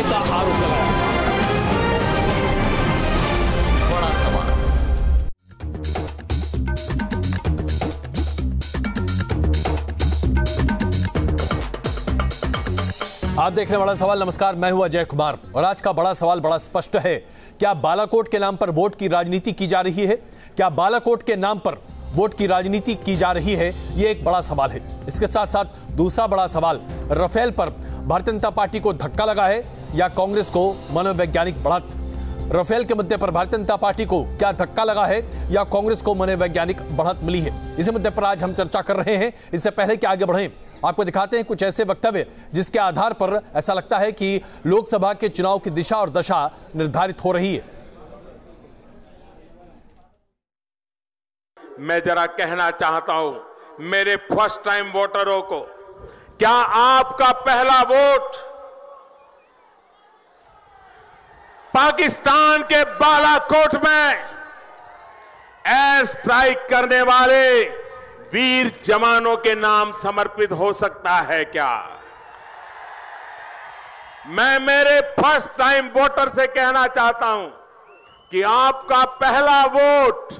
करने का आरोप लगाया। बड़ा सवाल। आप देख रहे हैं बड़ा सवाल। नमस्कार, मैं हूं अजय कुमार और आज का बड़ा सवाल बड़ा स्पष्ट है। क्या बालाकोट के नाम पर वोट की राजनीति की जा रही है? क्या बालाकोट के नाम पर वोट की राजनीति की जा रही है? यह एक बड़ा सवाल है। इसके साथ साथ दूसरा बड़ा सवाल, राफेल पर भारतीय जनता पार्टी को धक्का लगा है या कांग्रेस को मनोवैज्ञानिक बढ़त? राफेल के मुद्दे पर भारतीय जनता पार्टी को क्या धक्का लगा है या कांग्रेस को मनोवैज्ञानिक बढ़त मिली है? इसी मुद्दे पर आज हम चर्चा कर रहे हैं। इससे पहले कि आगे बढ़ें, आपको दिखाते हैं कुछ ऐसे वक्तव्य जिसके आधार पर ऐसा लगता है कि लोकसभा के चुनाव की दिशा और दशा निर्धारित हो रही है। मैं जरा कहना चाहता हूं मेरे फर्स्ट टाइम वोटरों को, क्या आपका पहला वोट पाकिस्तान के बालाकोट में एयर स्ट्राइक करने वाले वीर जवानों के नाम समर्पित हो सकता है क्या? मैं मेरे फर्स्ट टाइम वोटर से कहना चाहता हूं कि आपका पहला वोट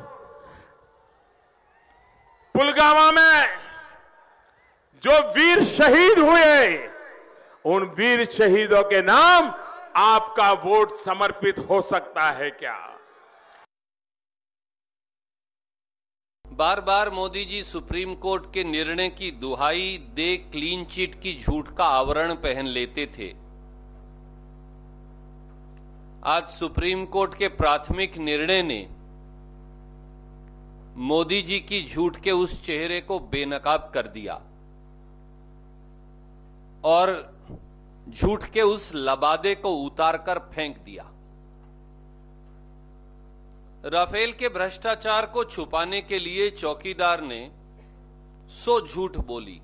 पुलवामा में जो वीर शहीद हुए, उन वीर शहीदों के नाम आपका वोट समर्पित हो सकता है क्या? बार बार मोदी जी सुप्रीम कोर्ट के निर्णय की दुहाई दे क्लीन चिट की झूठ का आवरण पहन लेते थे। आज सुप्रीम कोर्ट के प्राथमिक निर्णय ने मोदी जी की झूठ के उस चेहरे को बेनकाब कर दिया और झूठ के उस लबादे को उतारकर फेंक दिया। राफेल के भ्रष्टाचार को छुपाने के लिए चौकीदार ने 100 झूठ बोली,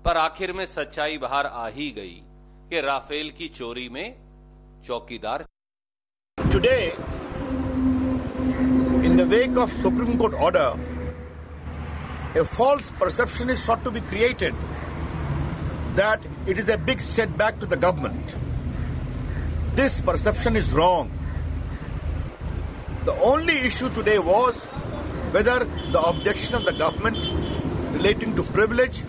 पर आखिर में सच्चाई बाहर आ ही गई कि राफेल की चोरी में चौकीदार। Today in the wake of Supreme Court order, a false perception is sought to be created that it is a big setback to the government. This perception is wrong. The only issue today was whether the objection of the government relating to privilege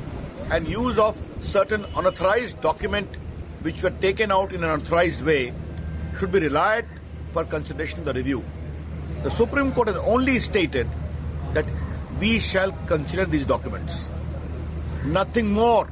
and use of certain unauthorized document which were taken out in an unauthorized way should be relied for consideration of the review. The Supreme Court has only stated that we shall consider these documents. Nothing more.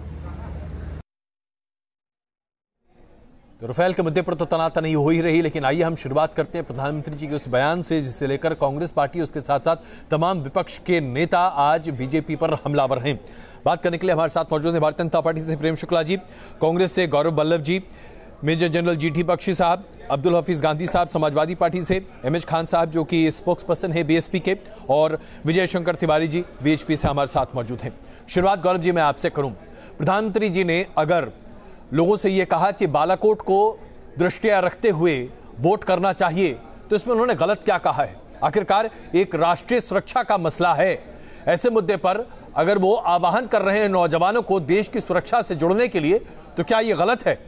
तो Rafale के मुद्दे पर तो तनातनी हो ही रही, लेकिन आइए हम शुरुआत करते हैं प्रधानमंत्री जी के उस बयान से जिसे लेकर कांग्रेस पार्टी उसके साथ साथ तमाम विपक्ष के नेता आज बीजेपी पर हमलावर हैं। बात करने के लिए हमारे साथ मौजूद हैं भारतीय जनता पार्टी से प्रेम शुक्ला जी, कांग्रेस से गौरव वल्लभ जी, मेजर जनरल जीटी बख्शी साहब, अब्दुल हफीज गांधी साहब समाजवादी पार्टी से, एमएच खान साहब जो कि स्पोक्स पर्सन है बीएसपी के, और विजय शंकर तिवारी जी वीएचपी से हमारे साथ मौजूद हैं। शुरुआत गौरव जी मैं आपसे करूं। प्रधानमंत्री जी ने अगर लोगों से यह कहा कि बालाकोट को दृष्टिया रखते हुए वोट करना चाहिए, तो इसमें उन्होंने गलत क्या कहा है? आखिरकार एक राष्ट्रीय सुरक्षा का मसला है। ऐसे मुद्दे पर अगर वो आह्वान कर रहे हैं नौजवानों को देश की सुरक्षा से जुड़ने के लिए, तो क्या यह गलत है?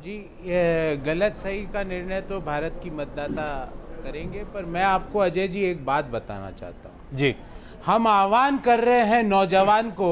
जी, ये गलत सही का निर्णय तो भारत की मतदाता करेंगे, पर मैं आपको अजय जी एक बात बताना चाहता हूं जी। हम आह्वान कर रहे हैं नौजवान को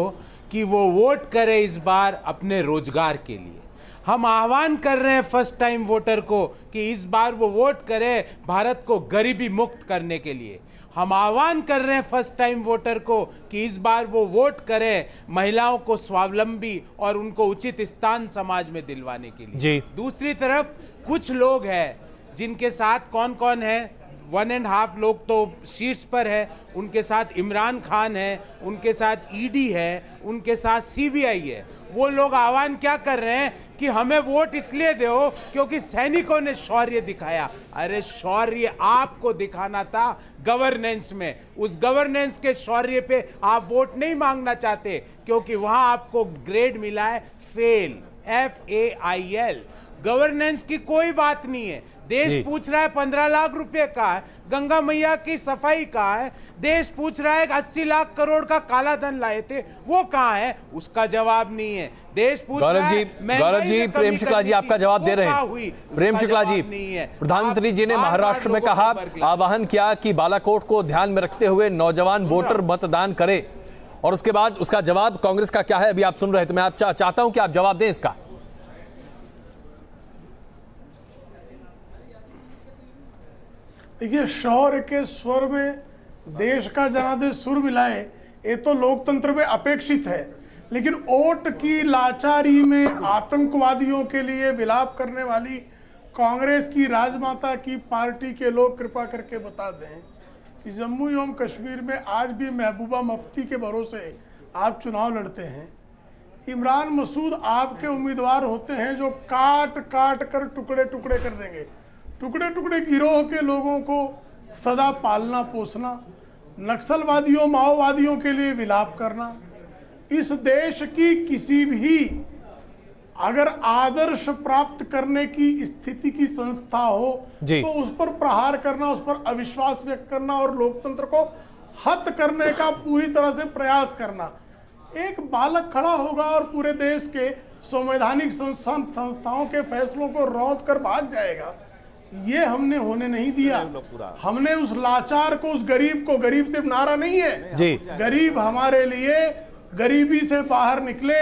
कि वो वोट करे इस बार अपने रोजगार के लिए। हम आह्वान कर रहे हैं फर्स्ट टाइम वोटर को कि इस बार वो वोट करे भारत को गरीबी मुक्त करने के लिए। हम आह्वान कर रहे हैं फर्स्ट टाइम वोटर को कि इस बार वो वोट करें महिलाओं को स्वावलंबी और उनको उचित स्थान समाज में दिलवाने के लिए जी। दूसरी तरफ कुछ लोग हैं जिनके साथ कौन कौन है, 1.5 लोग तो शीर्ष पर है, उनके साथ इमरान खान है, उनके साथ ईडी है, उनके साथ सीबीआई है। वो लोग आह्वान क्या कर रहे हैं कि हमें वोट इसलिए दो क्योंकि सैनिकों ने शौर्य दिखाया। अरे शौर्य आपको दिखाना था गवर्नेंस में, उस गवर्नेंस के शौर्य पे आप वोट नहीं मांगना चाहते क्योंकि वहां आपको ग्रेड मिला है फेल, FAIL। गवर्नेंस की कोई बात नहीं है, देश पूछ रहा है 15 लाख रुपए का है, गंगा मैया की सफाई का है, देश पूछ रहा है 80 लाख करोड़ का काला धन लाए थे, वो कहां है? उसका जवाब नहीं है। देश पूछ रहा है गौरव जी, प्रेम शुक्ला जी आपका जवाब दे रहे हैं। प्रेम शुक्ला जी, प्रधानमंत्री जी ने महाराष्ट्र में कहा, आह्वान किया कि बालाकोट को ध्यान में रखते हुए नौजवान वोटर मतदान करें, और उसके बाद उसका जवाब कांग्रेस का क्या है अभी आप सुन रहे थे। मैं आप चाहता हूं कि आप जवाब दें इसका। देखिए, शौर्य के स्वर में देश का जनादेश सुर मिलाए, ये तो लोकतंत्र में अपेक्षित है, लेकिन वोट की लाचारी में आतंकवादियों के लिए विलाप करने वाली कांग्रेस की राजमाता की पार्टी के लोग कृपा करके बता दें कि जम्मू एवं कश्मीर में आज भी महबूबा मुफ्ती के भरोसे आप चुनाव लड़ते हैं। इमरान मसूद आपके उम्मीदवार होते हैं जो काट काट कर टुकड़े टुकड़े कर देंगे। टुकड़े टुकड़े गिरोह के लोगों को सदा पालना पोसना, नक्सलवादियों माओवादियों के लिए विलाप करना, इस देश की किसी भी अगर आदर्श प्राप्त करने की स्थिति की संस्था हो तो उस पर प्रहार करना, उस पर अविश्वास व्यक्त करना और लोकतंत्र को हत करने का पूरी तरह से प्रयास करना। एक बालक खड़ा होगा और पूरे देश के संवैधानिक संस्थाओं के फैसलों को रौंद कर भाग जाएगा, ये हमने होने नहीं दिया। हमने उस लाचार को, उस गरीब को, गरीब सिर्फ नारा नहीं है जी, गरीब हमारे लिए गरीबी से बाहर निकले,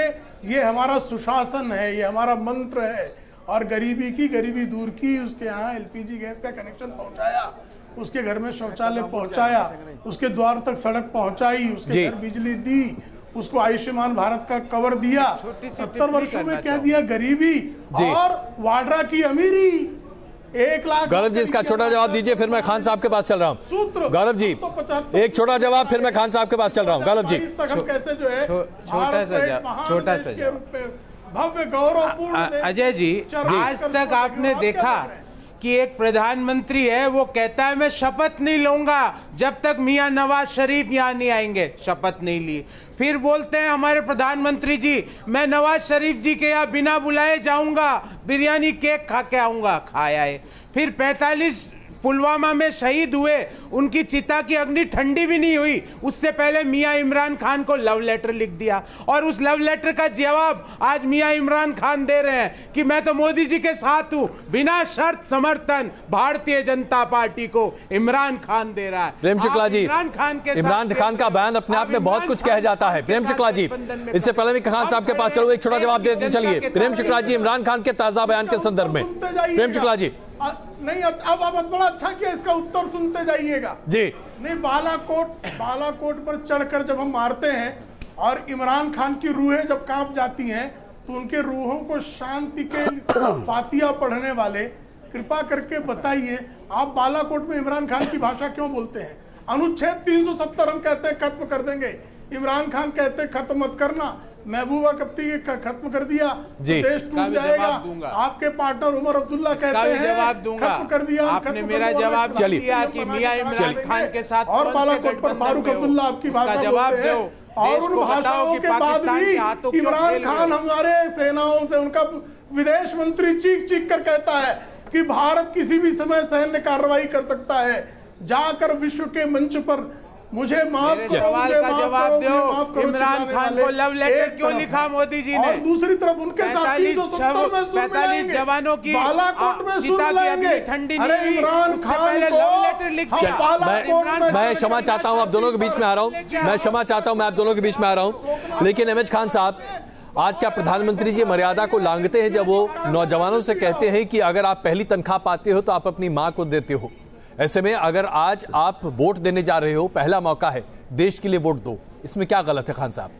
ये हमारा सुशासन है, ये हमारा मंत्र है। और गरीबी दूर की, उसके यहाँ एलपीजी गैस का कनेक्शन पहुंचाया, उसके घर में शौचालय पहुंचाया, उसके द्वार तक सड़क पहुंचाई, उसके घर बिजली दी, उसको आयुष्मान भारत का कवर दिया। 70 वर्षों में क्या दिया? गरीबी और वाड्रा की अमीरी। 1 लाख। गौरव जी, इसका छोटा जवाब दीजिए, फिर मैं खान साहब के पास चल रहा हूँ। गौरव जी, एक छोटा जवाब, फिर मैं खान साहब के पास चल रहा हूँ। गौरव जी, कैसे जो है छोटा सा भव्य गौरवपूर्ण। अजय जी, आज तक आपने देखा कि एक प्रधानमंत्री है, वो कहता है मैं शपथ नहीं लूंगा जब तक मियां नवाज शरीफ यहां नहीं आएंगे, शपथ नहीं ली। फिर बोलते हैं हमारे प्रधानमंत्री जी, मैं नवाज शरीफ जी के यहाँ बिना बुलाए जाऊंगा, बिरयानी केक खा के आऊंगा, खाया है। फिर 45 पुलवामा में शहीद हुए, उनकी चिता की अग्नि ठंडी भी नहीं हुई, उससे पहले मियां इमरान खान को लव लेटर लिख दिया, और उस लव लेटर का जवाब आज मियां इमरान खान दे रहे हैं कि मैं तो मोदी जी के साथ हूं, बिना शर्त समर्थन भारतीय जनता पार्टी को इमरान खान दे रहा है। प्रेम शुक्ला जी, इमरान खान का बयान अपने आप में बहुत कुछ कह जाता है। प्रेम शुक्ला जी, इससे पहले मैं खान साहब के पास चलूं, एक छोटा जवाब देते चलिए। प्रेम शुक्ला जी, इमरान खान के ताजा बयान के संदर्भ में प्रेम शुक्ला जी। नहीं, अब आप बड़ा अच्छा किया, इसका उत्तर सुनते जाइएगा जी। नहीं, बालाकोट पर चढ़कर जब हम मारते हैं और इमरान खान की रूहें जब कांप जाती हैं, तो उनके रूहों को शांति के फातिया पढ़ने वाले कृपा करके बताइए, आप बालाकोट में इमरान खान की भाषा क्यों बोलते हैं? अनुच्छेद 370 हम कहते हैं खत्म कर देंगे, इमरान खान कहते हैं खत्म मत करना। महबूबा मुफ्ती खत्म कर दिया तो देश टूट जाएगा। आपके पार्टनर उमर अब्दुल्ला कहते हैं खत्म कर दिया। आपने मेरा जवाब दिया कि मियां इमरान खान के साथ और बालाकोट पर फारूक अब्दुल्ला आपकी भाषा जवाब दो, और उन भाषाओं के बाद भी इमरान खान हमारे सेनाओं से, उनका विदेश मंत्री चीख चीख कर कहता है कि भारत किसी भी समय सैन्य कार्रवाई कर सकता है। जाकर विश्व के मंच पर मुझे सवाल का जवाब दो, इमरान खान को लव लेटर क्यों लिखा मोदी जी ने? और दूसरी तरफ उनके 45 जवानों की चिता की अग्नि ठंडी नहीं हुई, इमरान खान को लव लेटर लिख दिया। मैं क्षमा चाहता हूं, आप दोनों के बीच में आ रहा हूं, मैं क्षमा चाहता हूं, मैं आप दोनों के बीच में आ रहा हूं। लेकिन एमएच खान साहब, आज क्या प्रधानमंत्री जी मर्यादा को लांघते हैं जब वो नौजवानों से कहते हैं कि अगर आप पहली तनख्वाह पाते हो तो आप अपनी मां को देते हो? ऐसे में अगर आज आप वोट देने जा रहे हो, पहला मौका है, देश के लिए वोट दो, इसमें क्या गलत है खान साहब?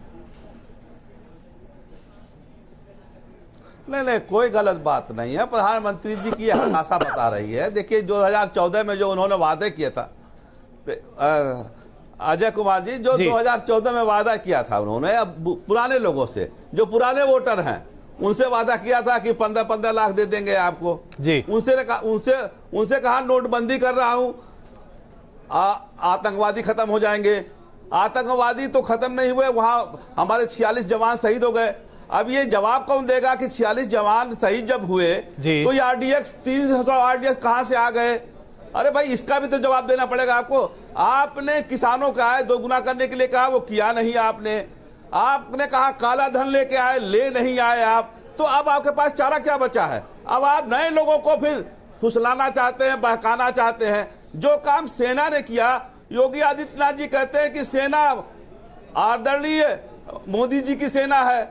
नहीं, कोई गलत बात नहीं है। प्रधानमंत्री जी की हताशा बता रही है। देखिए, 2014 में जो उन्होंने वादे किया था, अजय कुमार जी, जो 2014 में वादा किया था उन्होंने, अब पुराने लोगों से, जो पुराने वोटर हैं, उनसे वादा किया था कि 15-15 लाख दे देंगे आपको जी। उनसे कहा नोटबंदी कर रहा हूं, आतंकवादी खत्म हो जाएंगे। आतंकवादी तो खत्म नहीं हुए, वहां हमारे 46 जवान शहीद हो गए। अब ये जवाब कौन देगा कि 46 जवान शहीद जब हुए तो ये RDX 300 RDX कहां से आ गए? अरे भाई इसका भी तो जवाब देना पड़ेगा आपको। आपने किसानों का आय दोगुना करने के लिए कहा, वो किया नहीं आपने कहा काला धन लेके आए, ले नहीं आए आप। तो अब आपके पास चारा क्या बचा है? अब आप नए लोगों को फिर फुसलाना चाहते हैं, बहकाना चाहते हैं। जो काम सेना ने किया, योगी आदित्यनाथ जी कहते हैं कि सेना आदरणीय मोदी जी की सेना है।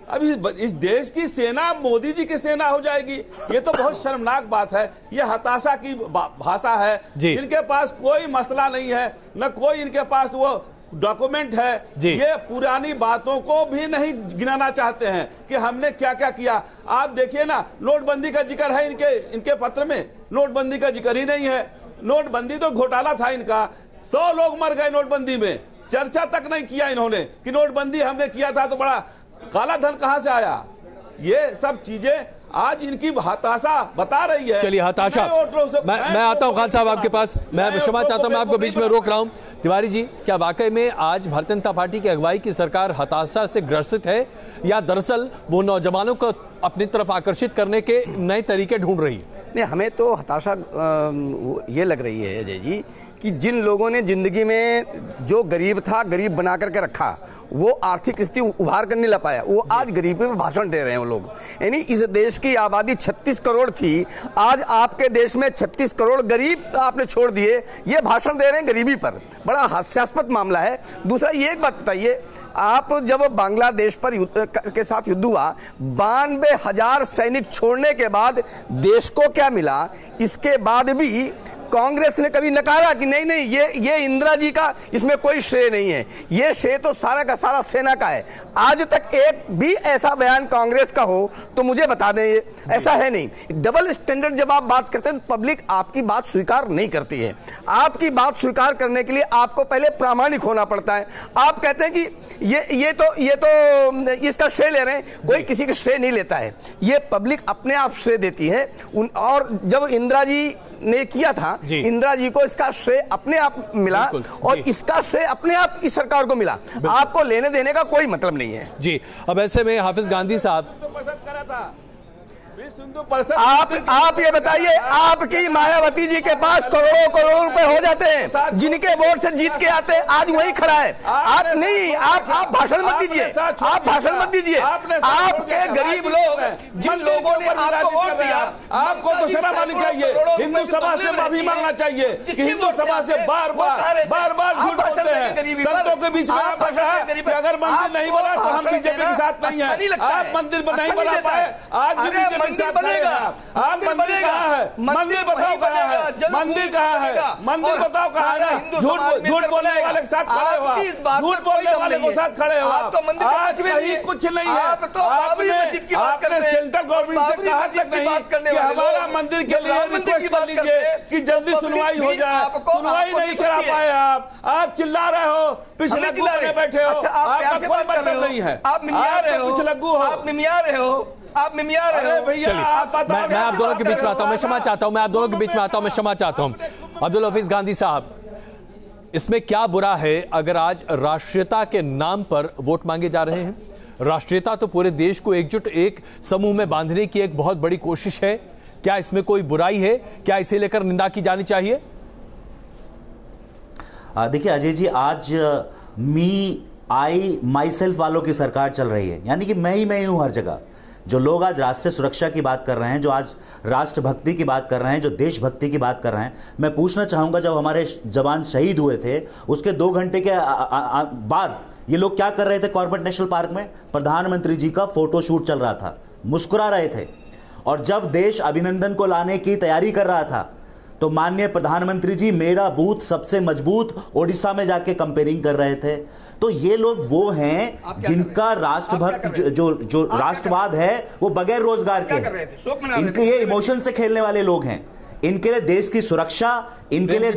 अभी इस देश की सेना मोदी जी की सेना हो जाएगी, ये तो बहुत शर्मनाक बात है। ये हताशा की भाषा है। इनके पास कोई मसला नहीं है, न कोई इनके पास वो डॉक्यूमेंट है। ये पुरानी बातों को भी नहीं गिनाना चाहते हैं कि हमने क्या क्या किया। आप देखिए ना, नोटबंदी का जिक्र है इनके पत्र में, नोटबंदी का जिक्र ही नहीं है। नोटबंदी तो घोटाला था इनका, 100 लोग मर गए नोटबंदी में, चर्चा तक नहीं किया इन्होंने कि नोटबंदी हमने किया था तो बड़ा काला धन कहां से आया। ये सब चीजें आज इनकी हताशा बता रही है। चलिए हताशा, मैं आता हूं खान साहब आपके पास। मैं क्षमा चाहता हूं, मैं आपको बीच में रोक रहा हूं। तिवारी जी, क्या वाकई में आज भारतीय जनता पार्टी की अगुवाई की सरकार हताशा से ग्रसित है, या दरअसल वो नौजवानों को अपनी तरफ आकर्षित करने के नए तरीके ढूंढ रही है? नहीं, हमें तो हताशा ये लग रही है अजय जी कि जिन लोगों ने जिंदगी में जो गरीब था गरीब बना करके रखा, वो आर्थिक स्थिति उभार कर नहीं ला पाया, वो आज गरीबी में भाषण दे रहे हैं वो लोग। यानी इस देश की आबादी 36 करोड़ थी, आज आपके देश में 36 करोड़ गरीब आपने छोड़ दिए, ये भाषण दे रहे हैं गरीबी पर। बड़ा हास्यास्पद मामला है। दूसरा ये एक बात बताइए, आप जब बांग्लादेश पर के साथ युद्ध हुआ, 92,000 सैनिक छोड़ने के बाद देश को क्या मिला? इसके बाद भी कांग्रेस ने कभी नकारा कि नहीं नहीं ये इंदिरा जी का इसमें कोई श्रेय नहीं है, ये श्रेय तो सारा का सारा सेना का है। आज तक एक भी ऐसा बयान कांग्रेस का हो तो मुझे बता दें, ये ऐसा है नहीं। डबल स्टैंडर्ड जब आप बात करते हैं तो पब्लिक आपकी बात स्वीकार नहीं करती है। आपकी बात स्वीकार करने के लिए आपको पहले प्रामाणिक होना पड़ता है। आप कहते हैं कि ये तो इसका श्रेय ले रहे हैं, कोई किसी का श्रेय नहीं लेता है, ये पब्लिक अपने आप श्रेय देती है। और जब इंदिरा जी ने किया था, इंदिरा जी को इसका श्रेय अपने आप मिला और इसका श्रेय अपने आप इस सरकार को मिला। आपको लेने देने का कोई मतलब नहीं है जी। अब ऐसे में हाफिज गांधी साहब, आप ये बताइए, आपकी मायावती जी के पास करोड़ों करोड़ रुपए हो जाते हैं, जिनके वोट से जीत के आते हैं, आज वही खड़ा है। आप नहीं, आप भाषण मत दीजिए, आप भाषण मत दीजिए। आपके गरीब लोग, जिन लोगों ने आपको वोट दिया, आपको तो शर्म आनी चाहिए। हिंदू सभा से माफी मांगना चाहिए कि हिंदू सभा से बार बार झूठ बोलते हैं। संतों के बीच में आप कहा कि अगर मंदिर नहीं बना तो हम बीजेपी के साथ नहीं है। आप मंदिर नहीं बना पाए, आज भी बीजेपी के साथ बनेगा। आप मंदिर कहाँ है? मंदिर बताओ कहाँ है? मंदिर कहाँ है? मंदिर बताओ कहाँ है? झूठ बोलने वाले के साथ खड़े हो, झूठ बोलने वाले के साथ खड़े हो। आज कहीं कुछ नहीं है। आपने सेंट्रल गवर्नमेंट से कहा तक नहीं कि हमारा मंदिर के लिए रिक्वेस्ट कर लीजिए कि जल्दी सुनवाई हो जाए। सुनवाई नहीं करा पाए आप चिल्ला रहे हो, पिछले में बैठे हो, आपका कोई मतलब नहीं है। आप मिमिया रहे हो, पिछलग्गू हो, आप मिमिया रहे हो, आप मिमिया रहे हो। चलिए, मैं आप दोनों के बीच में आता हूं, मैं क्षमा चाहता हूं, मैं आप दोनों के बीच में आता हूं, मैं क्षमा चाहता हूं। अब्दुल हफीज गांधी साहब, इसमें क्या बुरा है अगर आज राष्ट्रीयता के नाम पर वोट मांगे जा रहे हैं? राष्ट्रीयता तो पूरे देश को एकजुट एक समूह में बांधने की एक बहुत बड़ी कोशिश है। क्या इसमें कोई बुराई है? क्या इसे लेकर निंदा की जानी चाहिए? देखिए अजय जी, आज आई माई सेल्फ वालों की सरकार चल रही है, यानी कि मैं ही हूं हर जगह। जो लोग आज राष्ट्रीय सुरक्षा की बात कर रहे हैं, जो आज राष्ट्रभक्ति की बात कर रहे हैं, जो देशभक्ति की बात कर रहे हैं, मैं पूछना चाहूंगा, जब हमारे जवान शहीद हुए थे उसके 2 घंटे के बाद ये लोग क्या कर रहे थे? कॉर्बेट नेशनल पार्क में प्रधानमंत्री जी का फोटो शूट चल रहा था, मुस्कुरा रहे थे। और जब देश अभिनंदन को लाने की तैयारी कर रहा था तो माननीय प्रधानमंत्री जी मेरा बूथ सबसे मजबूत ओडिशा में जाके कंपेयरिंग कर रहे थे। तो ये लोग वो हैं जिनका राष्ट्रभक्त जो राष्ट्रवाद है वो बगैर रोजगार के हैं। इनके ये इमोशन से खेलने वाले लोग हैं। इनके लिए देश की सुरक्षा, इनके लिए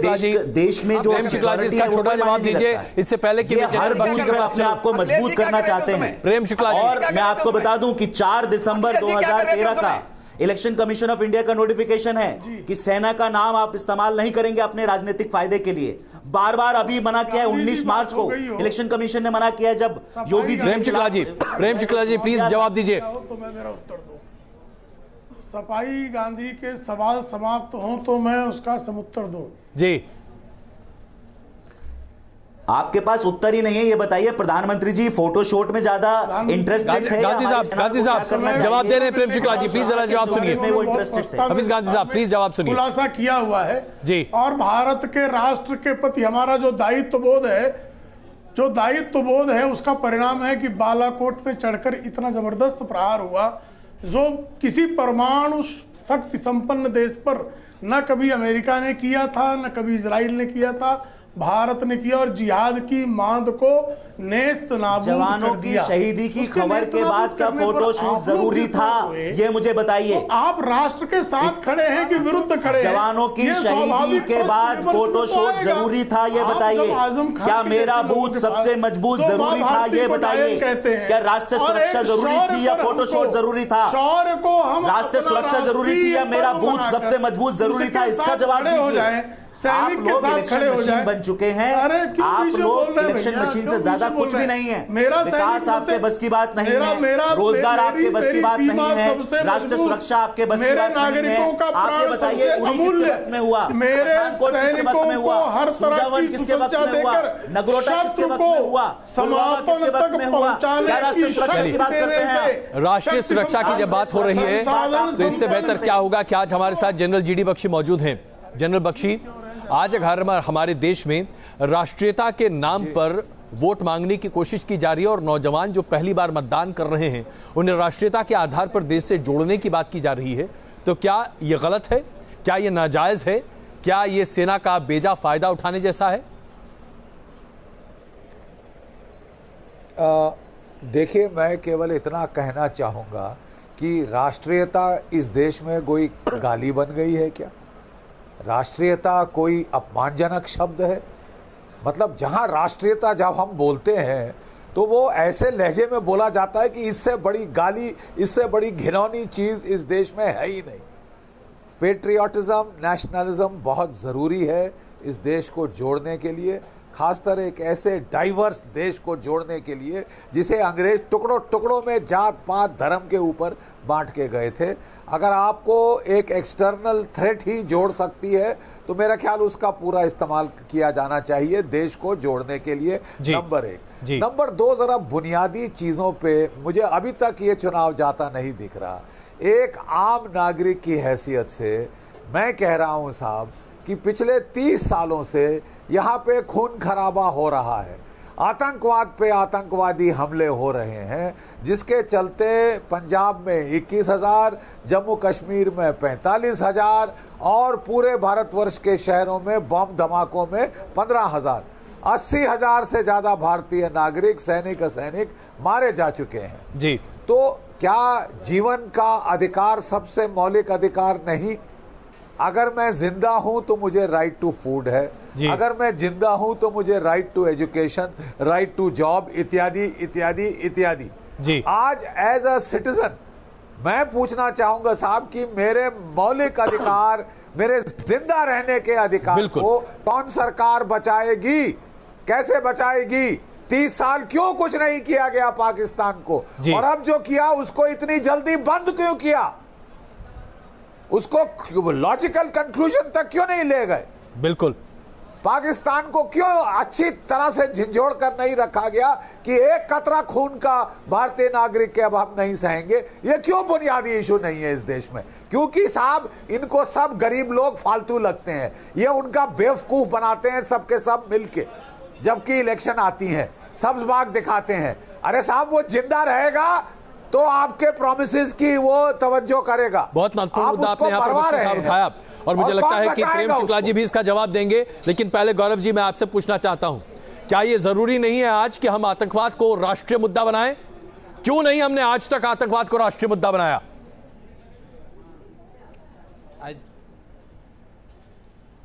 देश में जो इसका छोटा जवाब दीजिए, इससे पहले कि हर बूथ में अपने आप को मजबूत करना चाहते हैं। प्रेम शुक्ला, और मैं आपको बता दूं कि 4 दिसंबर 2013 का इलेक्शन कमीशन ऑफ इंडिया का नोटिफिकेशन है कि सेना का नाम आप इस्तेमाल नहीं करेंगे अपने राजनीतिक फायदे के लिए। बार बार अभी मना किया है 19 मार्च को इलेक्शन कमीशन ने मना किया है जब योगी जी। प्रेम शुक्ला जी प्लीज जवाब दीजिए। तो मैं मेरा उत्तर दूं। सफाई गांधी के सवाल समाप्त हो तो मैं उसका समुत्तर दूं। जी आपके पास उत्तर ही नहीं है, ये बताइए प्रधानमंत्री जी फोटोशॉट में ज्यादा इंटरेस्टेड थे। गांधी साहब जवाब दे रहे हैं। प्रेम शुक्ला जी प्लीज जरा जवाब सुनिए। वो इंटरेस्टेड थे। हफीज गांधी साहब प्लीज जवाब सुनिए। खुलासा किया हुआ है जी। और भारत के राष्ट्र के प्रति हमारा जो दायित्व बोध है उसका परिणाम है कि बालाकोट में चढ़कर इतना जबरदस्त प्रहार हुआ जो किसी परमाणु शक्ति संपन्न देश पर न कभी अमेरिका ने किया था, न कभी इजराइल ने किया था, भारत ने किया। और जिहाद की मांद को नेस्त नाबूद जवानों की शहीदी की खबर के बाद क्या फोटोशूट जरूरी था, ये मुझे बताइए। तो आप राष्ट्र के साथ खड़े हैं कि विरुद्ध खड़े हैं? जवानों की शहीदी के बाद फोटोशूट जरूरी था, ये बताइए। क्या मेरा बूथ सबसे मजबूत जरूरी था, ये बताइए। क्या राष्ट्रीय सुरक्षा जरूरी थी या फोटोशूट जरूरी था? राष्ट्रीय सुरक्षा जरूरी थी या मेरा बूथ सबसे मजबूत जरूरी था, इसका जवाब दीजिए। आप लोग इलेक्शन मशीन बन चुके हैं। आप लोग इलेक्शन मशीन से ज्यादा कुछ भी नहीं है। विकास आपके बस की बात नहीं है, रोजगार आपके बस की बात नहीं है, राष्ट्रीय सुरक्षा आपके बस की बात नहीं है। आप ये बताइए उरी किसके वक्त में हुआ, पठानकोट किसके वक्त में हुआ, सुजावन किसके वक्त में हुआ, नगरोटा किसके वक्त में हुआ, पुलवामा किसके वक्त में हुआ? क्या राष्ट्रीय सुरक्षा की बात करते हैं? राष्ट्रीय सुरक्षा की जब बात हो रही है तो इससे बेहतर क्या होगा कि आज हमारे साथ जनरल जीडी बख्शी मौजूद हैं। जनरल बख्शी, आज हमारे देश में राष्ट्रीयता के नाम पर वोट मांगने की कोशिश की जा रही है और नौजवान जो पहली बार मतदान कर रहे हैं उन्हें राष्ट्रीयता के आधार पर देश से जोड़ने की बात की जा रही है। तो क्या ये गलत है, क्या ये नाजायज है, क्या ये सेना का बेजा फायदा उठाने जैसा है? देखिए, मैं केवल इतना कहना चाहूंगा कि राष्ट्रीयता इस देश में कोई गाली बन गई है क्या? राष्ट्रीयता कोई अपमानजनक शब्द है? मतलब जहां राष्ट्रीयता जब हम बोलते हैं तो वो ऐसे लहजे में बोला जाता है कि इससे बड़ी गाली, इससे बड़ी घिनौनी चीज इस देश में है ही नहीं। पेट्रियाटिज्म, नेशनलिज्म बहुत ज़रूरी है इस देश को जोड़ने के लिए, खासकर एक ऐसे डाइवर्स देश को जोड़ने के लिए जिसे अंग्रेज टुकड़ों टुकड़ों में जात पात धर्म के ऊपर बांट के गए थे। अगर आपको एक एक्सटर्नल थ्रेट ही जोड़ सकती है तो मेरा ख्याल उसका पूरा इस्तेमाल किया जाना चाहिए देश को जोड़ने के लिए। नंबर एक। नंबर दो, जरा बुनियादी चीजों पे मुझे अभी तक ये चुनाव जाता नहीं दिख रहा। एक आम नागरिक की हैसियत से मैं कह रहा हूं साहब कि पिछले 30 सालों से यहाँ पे खून खराबा हो रहा है, आतंकवाद पे आतंकवादी हमले हो रहे हैं, जिसके चलते पंजाब में 21,000, जम्मू कश्मीर में 45,000 और पूरे भारतवर्ष के शहरों में बम धमाकों में 15,000, 80,000 से ज्यादा भारतीय नागरिक, सैनिक असैनिक मारे जा चुके हैं। जी, तो क्या जीवन का अधिकार सबसे मौलिक अधिकार नहीं? अगर मैं जिंदा हूं तो मुझे राइट टू फूड है, अगर मैं जिंदा हूं तो मुझे right to education, right to job इत्यादि इत्यादि इत्यादि। जी, आज एज अ सिटीजन मैं पूछना चाहूंगा साहब कि मेरे मौलिक अधिकार, मेरे जिंदा रहने के अधिकार को कौन सरकार बचाएगी, कैसे बचाएगी? 30 साल क्यों कुछ नहीं किया गया पाकिस्तान को, और अब जो किया उसको इतनी जल्दी बंद क्यों किया? उसको लॉजिकल कंक्लूजन तक क्यों नहीं ले गए? बिल्कुल। पाकिस्तान को क्यों अच्छी तरह से झिझोड़ कर नहीं रखा गया कि एक कतरा खून का भारतीय नागरिक के अब हम नहीं सहेंगे? ये क्यों बुनियादी इशू नहीं है इस देश में? क्योंकि साहब इनको सब गरीब लोग फालतू लगते हैं, ये उनका बेवकूफ बनाते हैं सबके सब मिलके। जबकि इलेक्शन आती है सब्ज बाग दिखाते हैं, अरे साहब वो जिंदा रहेगा तो आपके प्रोमिसेस की वो तवज्जो करेगा। बहुत महत्वपूर्ण मुद्दा आपने यहाँ पर उठाया और मुझे लगता है कि प्रेम शुक्ला जी भी इसका जवाब देंगे, लेकिन पहले गौरव जी मैं आपसे पूछना चाहता हूं, क्या ये जरूरी नहीं है आज कि हम आतंकवाद को राष्ट्रीय मुद्दा बनाएं? क्यों नहीं हमने आज तक आतंकवाद को राष्ट्रीय मुद्दा बनाया?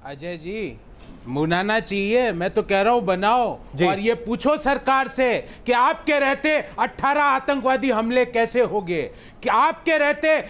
अजय जी, मुनाना चाहिए, मैं तो कह रहा हूं बनाओ। और ये पूछो सरकार से कि आपके रहते 18 आतंकवादी हमले कैसे हो गए, कि आपके रहते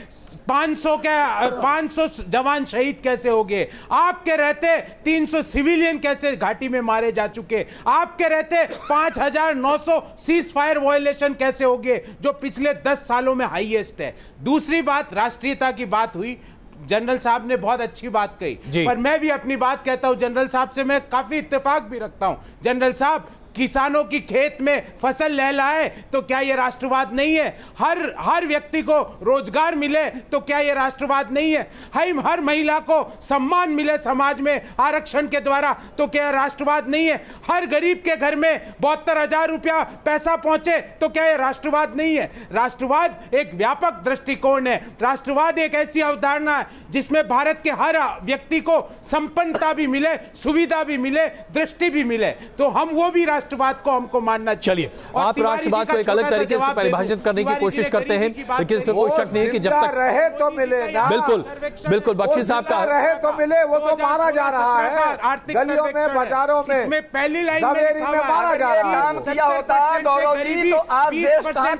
500 जवान शहीद कैसे हो गए, आपके रहते 300 सिविलियन कैसे घाटी में मारे जा चुके, आपके रहते 5900 सीज फायर वायलेशन कैसे हो गए, जो पिछले 10 सालों में हाईएस्ट है। दूसरी बात, राष्ट्रीयता की बात हुई, जनरल साहब ने बहुत अच्छी बात कही, पर मैं भी अपनी बात कहता हूं। जनरल साहब से मैं काफी इत्तेफाक भी रखता हूं। जनरल साहब, किसानों की खेत में फसल लहलाए तो क्या यह राष्ट्रवाद नहीं है? हर व्यक्ति को रोजगार मिले तो क्या यह राष्ट्रवाद नहीं है? हर महिला को सम्मान मिले समाज में आरक्षण के द्वारा तो क्या यह राष्ट्रवाद नहीं है? हर गरीब के घर में 72,000 रुपया पैसा पहुंचे तो क्या यह राष्ट्रवाद नहीं है? राष्ट्रवाद एक व्यापक दृष्टिकोण है। राष्ट्रवाद एक ऐसी अवधारणा है जिसमें भारत के हर व्यक्ति को संपन्नता भी मिले, सुविधा भी मिले, दृष्टि भी मिले, तो हम वो भी राष्ट्रवाद को हमको मानना। चलिए, आप राष्ट्रवाद को एक अलग तरीके से परिभाषित करने की कोशिश करते हैं, लेकिन इसमें कोई शक नहीं है कि जब तक रहे तो मिले ना। बिल्कुल बख्शी साहब का रहे तो मिले, वो तो मारा जा रहा है गलियों में, बाजारों में, पहली लाइन में मारा जा रहा है। काम किया होता गौरव जी तो आज देश कहां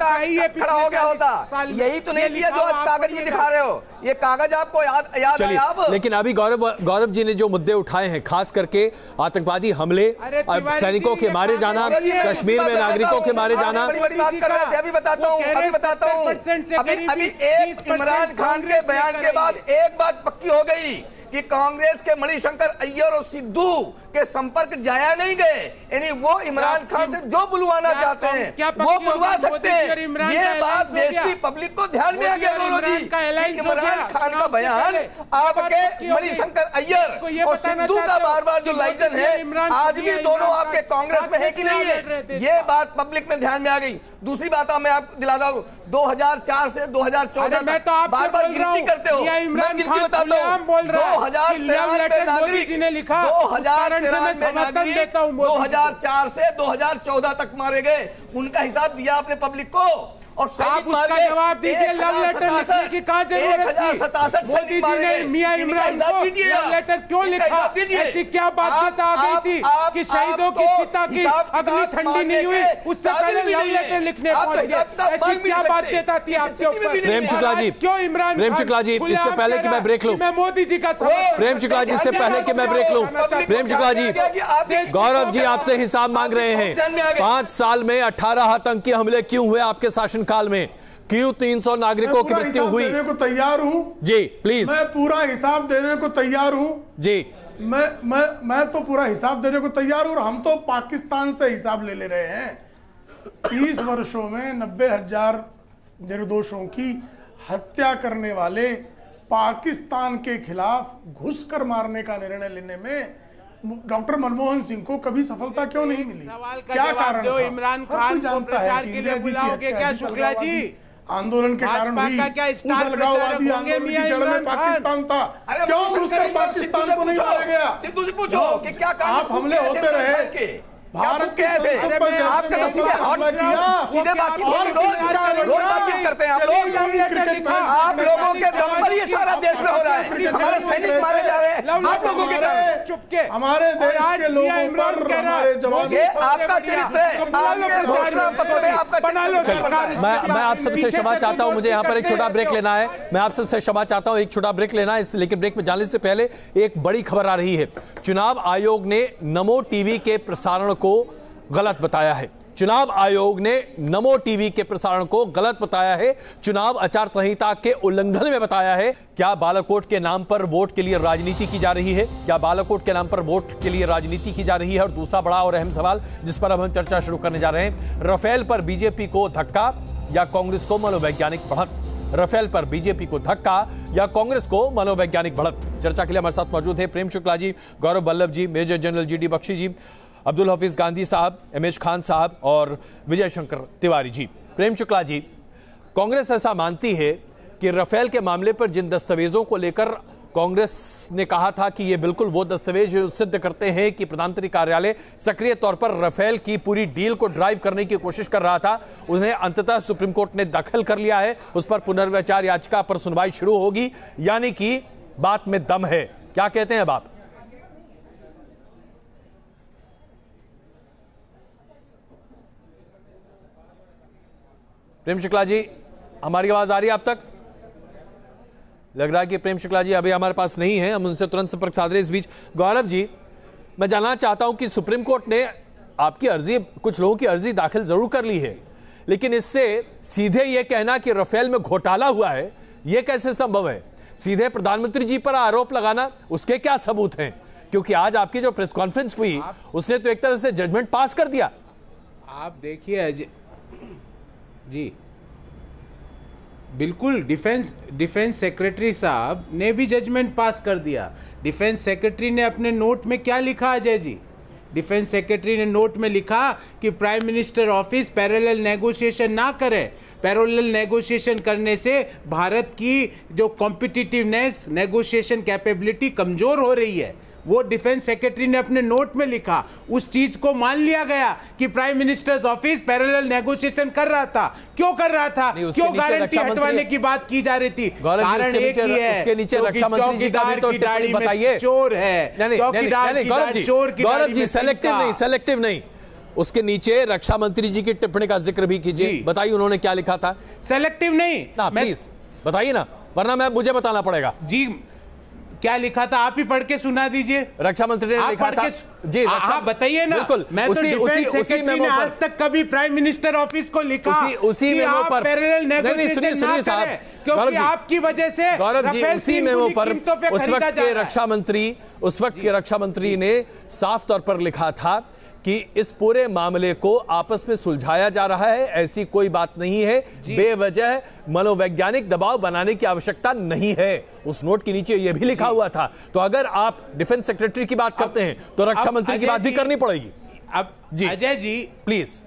खड़ा हो गया होता। यही तो नहीं किया जो आज कागज में दिखा रहे हो। ये कागज आपको याद है अब। लेकिन अभी गौरव जी ने जो मुद्दे उठाए हैं, खास करके आतंकवादी हमले, सैनिकों के मारे जाना, कश्मीर में नागरिकों के मारे जाना, बड़ी बात कर रहे थे। अभी बताता हूँ अभी एक इमरान खान के बयान के बाद एक बात पक्की हो गई कि कांग्रेस के मणिशंकर अय्यर और सिद्धू के संपर्क जाया नहीं गए। यानी वो इमरान खान से जो बुलवाना चाहते हैं वो बुलवा सकते हैं। ये बात देश की पब्लिक को ध्यान में आ गया गौरव जी। इमरान खान का बयान आपके मणिशंकर अय्यर और सिद्धू का बार बार जो लाइजन है, आज भी दोनों आपके कांग्रेस में है कि नहीं है, ये बात पब्लिक में ध्यान में आ गई। दूसरी बात मैं आपको दिलाता हूँ, 2004 से 2014 तक बार बार गिनती करते हो। मैं गिनती बताता हूँ, 2013 नागरिक 2004 से 2014 तक मारे गए। उनका हिसाब दिया आपने पब्लिक को। और आप उसका जवाब दीजिए। लव लेटर लिखने की कहां जरूरत थी? मोदी जी ने मियां इमरान को लव लेटर क्यों लिखा? ऐसी क्या बाध्यता आ गई थी कि शहीदों की चिता की अग्नि ठंडी नहीं हुई, उससे पहले लव लेटर लिखने पहुंच गए? ऐसी क्या बाध्यता थी आपके ऊपर? प्रेम शुक्ला जी, क्यों इमरान? प्रेम शुक्ला जी, इससे पहले कि मैं ब्रेक लूं, मैं मोदी जी का प्रेम शुक्ला जी, इससे पहले कि मैं ब्रेक लूं, प्रेम शुक्ला जी, गौरव जी आपसे हिसाब मांग रहे हैं। 5 साल में 18 आतंकी हमले क्यों हुए आपके शासन काल में? क्यों 300 नागरिकों की मृत्यु हुई? देने को तैयार हूं जी, प्लीज। मैं पूरा हिसाब देने को तैयार हूं जी। मैं तो पूरा हिसाब देने को तैयार हूं। और हम तो पाकिस्तान से हिसाब ले रहे हैं। 30 वर्षों में 90,000 निर्दोषों की हत्या करने वाले पाकिस्तान के खिलाफ घुसकर मारने का निर्णय लेने में डॉक्टर मनमोहन सिंह को कभी सफलता क्यों नहीं मिली? क्या कारण था? इमरान खान को प्रचार के लिए बुलाओगे क्या शुक्ला जी? आंदोलन के कारण का क्या स्टार प्रचारक होंगे मियां इमरान खान? पाकिस्तान था, क्यों घुसकर पाकिस्तान को नहीं मारा गया? सिद्धू से पूछो कि क्या आप हमले होते रहे, भारत के थे आपका तो सीधे बातचीत होती, रोज बातचीत करते हैं आप लोग। आप लोगों के दम पर ये सारा देश में हो रहा है। हमारे सैनिक मारे जा रहे हैं आप लोगों के दम। चुपके हमारे देश के लोगों पर हमारे जवान। ये आपका चरित्र है, आपके घोषणा पत्र में आपका। मैं आप सबसे क्षमा चाहता हूं, मुझे यहाँ पर एक छोटा ब्रेक लेना है। मैं आप सबसे क्षमा चाहता हूं, एक छोटा ब्रेक लेना है, लेकिन ब्रेक में जाने से पहले एक बड़ी खबर आ रही है। चुनाव आयोग ने नमो टीवी के प्रसारण को गलत बताया है। चुनाव आयोग ने नमो टीवी के प्रसारण को गलत बताया है, चुनाव आचार संहिता के उल्लंघन में बताया है। क्या बालाकोट के नाम पर वोट के लिए राजनीति की जा रही है? क्या बालाकोट के नाम पर वोट के लिए राजनीति की जा रही है? और दूसरा बड़ा और अहम सवाल जिस पर अब हम चर्चा शुरू करने जा रहे हैं, राफेल पर बीजेपी को धक्का या कांग्रेस को मनोवैज्ञानिक बढ़त? राफेल पर बीजेपी को धक्का या कांग्रेस को मनोवैज्ञानिक बढ़त? चर्चा के लिए हमारे साथ मौजूद है प्रेम शुक्ला जी, गौरव वल्लभ जी, मेजर जनरल जीडी बख्शी जी, अब्दुल हफीज गांधी साहब, एमएच खान साहब और विजय शंकर तिवारी जी। प्रेम शुक्ला जी, कांग्रेस ऐसा मानती है कि राफेल के मामले पर जिन दस्तावेजों को लेकर कांग्रेस ने कहा था कि ये बिल्कुल वो दस्तावेज जो सिद्ध करते हैं कि प्रधानमंत्री कार्यालय सक्रिय तौर पर राफेल की पूरी डील को ड्राइव करने की कोशिश कर रहा था, उन्हें अंततः सुप्रीम कोर्ट ने दाखिल कर लिया है। उस पर पुनर्विचार याचिका पर सुनवाई शुरू होगी, यानी कि बात में दम है। क्या कहते हैं अब आप? प्रेम शुक्ला जी, हमारी आवाज आ रही है आप तक? लग रहा है कि प्रेम शुक्ला जी अभी हमारे पास नहीं है, हम उनसे तुरंत संपर्क साध रहे। इस बीच गौरव जी, मैं जानना चाहता हूं कि सुप्रीम कोर्ट ने आपकी अर्जी, कुछ लोगों की अर्जी दाखिल जरूर कर ली है, लेकिन इससे सीधे यह कहना कि राफेल में घोटाला हुआ है, यह कैसे संभव है? सीधे प्रधानमंत्री जी पर आरोप लगाना, उसके क्या सबूत हैं? क्योंकि आज आपकी जो प्रेस कॉन्फ्रेंस हुई उसने तो एक तरह से जजमेंट पास कर दिया। आप देखिए जी, बिल्कुल डिफेंस सेक्रेटरी साहब ने भी जजमेंट पास कर दिया। डिफेंस सेक्रेटरी ने अपने नोट में क्या लिखा अजय जी? डिफेंस सेक्रेटरी ने नोट में लिखा कि prime minister office parallel negotiation ना करे। पैरेलल नेगोशिएशन करने से भारत की जो कॉम्पिटिटिवनेस, नेगोशिएशन कैपेबिलिटी कमजोर हो रही है। वो डिफेंस सेक्रेटरी ने अपने नोट में लिखा। उस चीज को मान लिया गया कि prime minister's office parallel negotiation कर रहा था। क्यों कर रहा था? क्यों गारंटी हटवाने की बात की जा रही थी? कारण एक ही है, उसके नीचे रक्षा मंत्री जी का भी तो टिप्पणी बताइए। चोर है, गौरव जी, सेलेक्टिव नहीं, उसके नीचे रक्षा मंत्री जी की टिप्पणी का जिक्र भी कीजिए। बताइए उन्होंने क्या लिखा था। सेलेक्टिव नहीं ना, प्लीज बताइए ना, वरना मुझे बताना पड़ेगा जी। क्या लिखा था? आप ही पढ़ के सुना दीजिए। रक्षा मंत्री ने लिखा था जी, रक्षा बताइए ना। बिल्कुल, मैं तो डिफेंस सेक्रेटरी ने आज तक कभी प्राइम मिनिस्टर ऑफिस को लिखा उसी मेमो पर पैरेलल नेगोशिएशन ना करें, क्योंकि आपकी वजह से गौरव जी, उसी मेमो पर उस वक्त के रक्षा मंत्री ने साफ तौर पर लिखा था कि इस पूरे मामले को आपस में सुलझाया जा रहा है, ऐसी कोई बात नहीं है, बेवजह मनोवैज्ञानिक दबाव बनाने की आवश्यकता नहीं है। उस नोट के नीचे यह भी लिखा हुआ था। तो अगर आप डिफेंस सेक्रेटरी की बात करते हैं तो रक्षा मंत्री की बात भी करनी पड़ेगी। अब जी अजय जी प्लीज।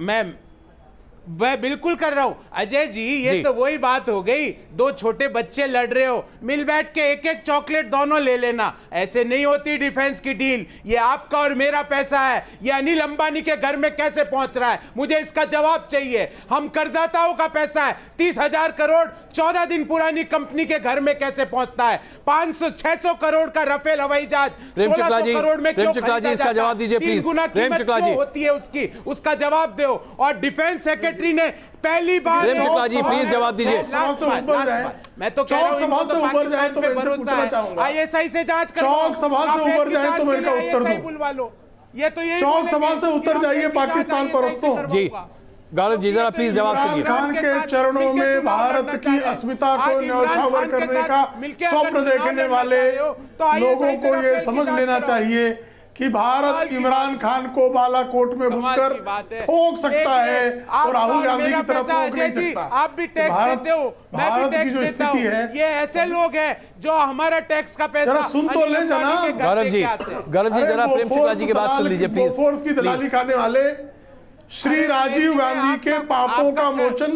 मैं बिल्कुल कर रहा हूं अजय जी, ये तो वही बात हो गई, दो छोटे बच्चे लड़ रहे हो, मिल बैठ के एक एक चॉकलेट दोनों ले लेना। ऐसे नहीं होती डिफेंस की डील। ये आपका और मेरा पैसा है, ये अनिल अंबानी के घर में कैसे पहुंच रहा है, मुझे इसका जवाब चाहिए। हम करदाताओं का पैसा है, 30,000 करोड़ 14 दिन पुरानी कंपनी के घर में कैसे पहुंचता है? 500-600 करोड़ का राफेल हवाई जहाज 1600 करोड़ में क्यों खरीदा जाता? इसका जवाब दीजिए प्लीज। 3 गुना कीमत क्यों होती है उसकी? उसका जवाब दो। और डिफेंस सेक्रेटरी ने पहली बार प्रेम शुक्ला जी प्लीज जवाब दीजिए। मैं तो कह रहा हूं तो पाकिस्तान पे भरोसा है, आईएसआई से जांच करो। चौक सवाल से ऊपर जाए तो मैं इनका उत्तर दूं। बुलवा लो। ये तो यही चौक सवाल से उतर जाइए पाकिस्तान परस्तों। जी गौरव जी जरा प्लीज जवाब सुनिए। इमरान खान के चरणों में भारत की अस्मिता को न्यौछावर करने का स्वप्न देखने वाले लोगों को ये समझ लेना चाहिए कि भारत इमरान खान को बालाकोट में घुसकर ठोक सकता है और राहुल गांधी की तरफ ठोक नहीं सकता। आप भी टैक्स देते हो, मैं भी टैक्स देता हूं। ये ऐसे लोग हैं जो हमारा टैक्स का पैसा सुन तो ले जना। गौरव जी जरा प्रेम शुक्ला जी की बात सुन लीजिए प्लीज। फोर्स की दलाली खाने वाले श्री राजीव गांधी के पापों का मोचन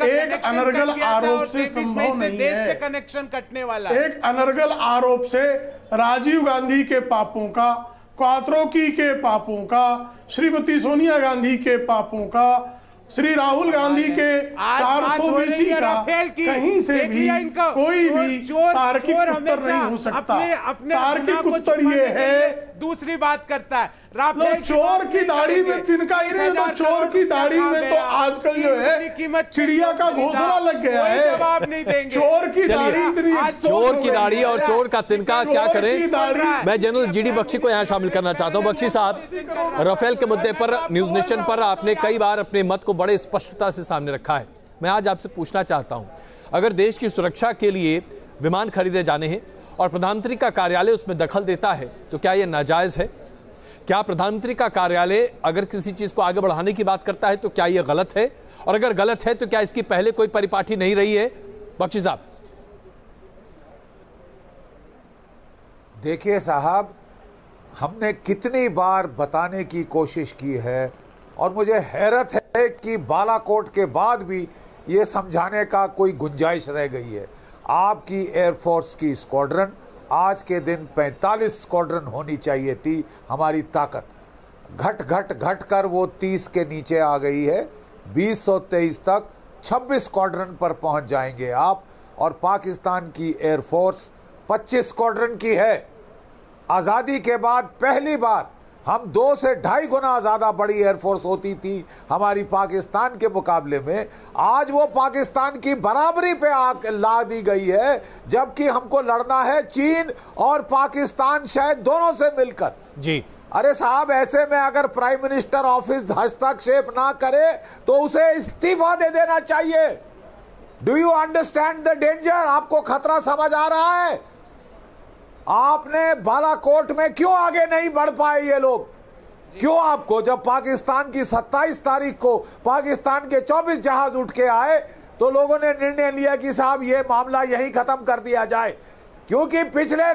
एक अनर्गल आरोप से संभव नहीं है। कनेक्शन कटने वाला एक अनर्गल आरोप से राजीव गांधी के पापों का, क्वात्रोकी के पापों का, श्रीमती सोनिया गांधी के पापों का, श्री राहुल गांधी के 420 का कहीं से भी कोई भी तार्किक उत्तर नहीं हो सकता। तार्किक उत्तर ये है, दूसरी बात करता है चोर की दाढ़ी में तिनका ही नहीं, तो चोर की दाढ़ी में तो आजकल जो है कीमत चिड़िया का घोंसला लग गया है। जवाब नहीं देंगे। चोर की दाढ़ी, चोर की दाढ़ी और चोर का तिनका क्या करें। मैं जनरल जीडी बख्शी को यहाँ शामिल करना चाहता हूँ। बख्शी साहब, राफेल के मुद्दे पर न्यूज नेशन पर आपने कई बार अपने मत को बड़े स्पष्टता से सामने रखा है। मैं आज आपसे पूछना चाहता हूँ, अगर देश की सुरक्षा के लिए विमान खरीदे जाने हैं और प्रधानमंत्री का कार्यालय उसमें दखल देता है तो क्या यह नाजायज है? क्या प्रधानमंत्री का कार्यालय अगर किसी चीज को आगे बढ़ाने की बात करता है तो क्या यह गलत है? और अगर गलत है तो क्या इसकी पहले कोई परिपाटी नहीं रही है? बख्शी साहब। देखिए साहब, हमने कितनी बार बताने की कोशिश की है और मुझे हैरत है कि बालाकोट के बाद भी ये समझाने का कोई गुंजाइश रह गई है। आपकी एयरफोर्स की स्क्वाड्रन आज के दिन 45 स्क्वाड्रन होनी चाहिए थी। हमारी ताकत घट कर वो 30 के नीचे आ गई है। 2023 तक 26 स्क्वाड्रन पर पहुंच जाएंगे आप, और पाकिस्तान की एयरफोर्स 25 स्क्वाड्रन की है। आज़ादी के बाद पहली बार हम 2 से 2.5 गुना ज्यादा बड़ी एयरफोर्स होती थी हमारी पाकिस्तान के मुकाबले में। आज वो पाकिस्तान की बराबरी पे ला दी गई है, जबकि हमको लड़ना है चीन और पाकिस्तान शायद दोनों से मिलकर। जी अरे साहब, ऐसे में अगर प्राइम मिनिस्टर ऑफिस हस्तक्षेप ना करे तो उसे इस्तीफा दे देना चाहिए। Do you understand the danger? आपको खतरा समझ आ रहा है? आपने बालाकोट में क्यों आगे नहीं बढ़ पाए ये लोग? क्यों आपको, जब पाकिस्तान की 27 तारीख को पाकिस्तान के 24 जहाज उठ के आए तो लोगों ने निर्णय लिया कि साहब ये मामला यही खत्म कर दिया जाए, क्योंकि पिछले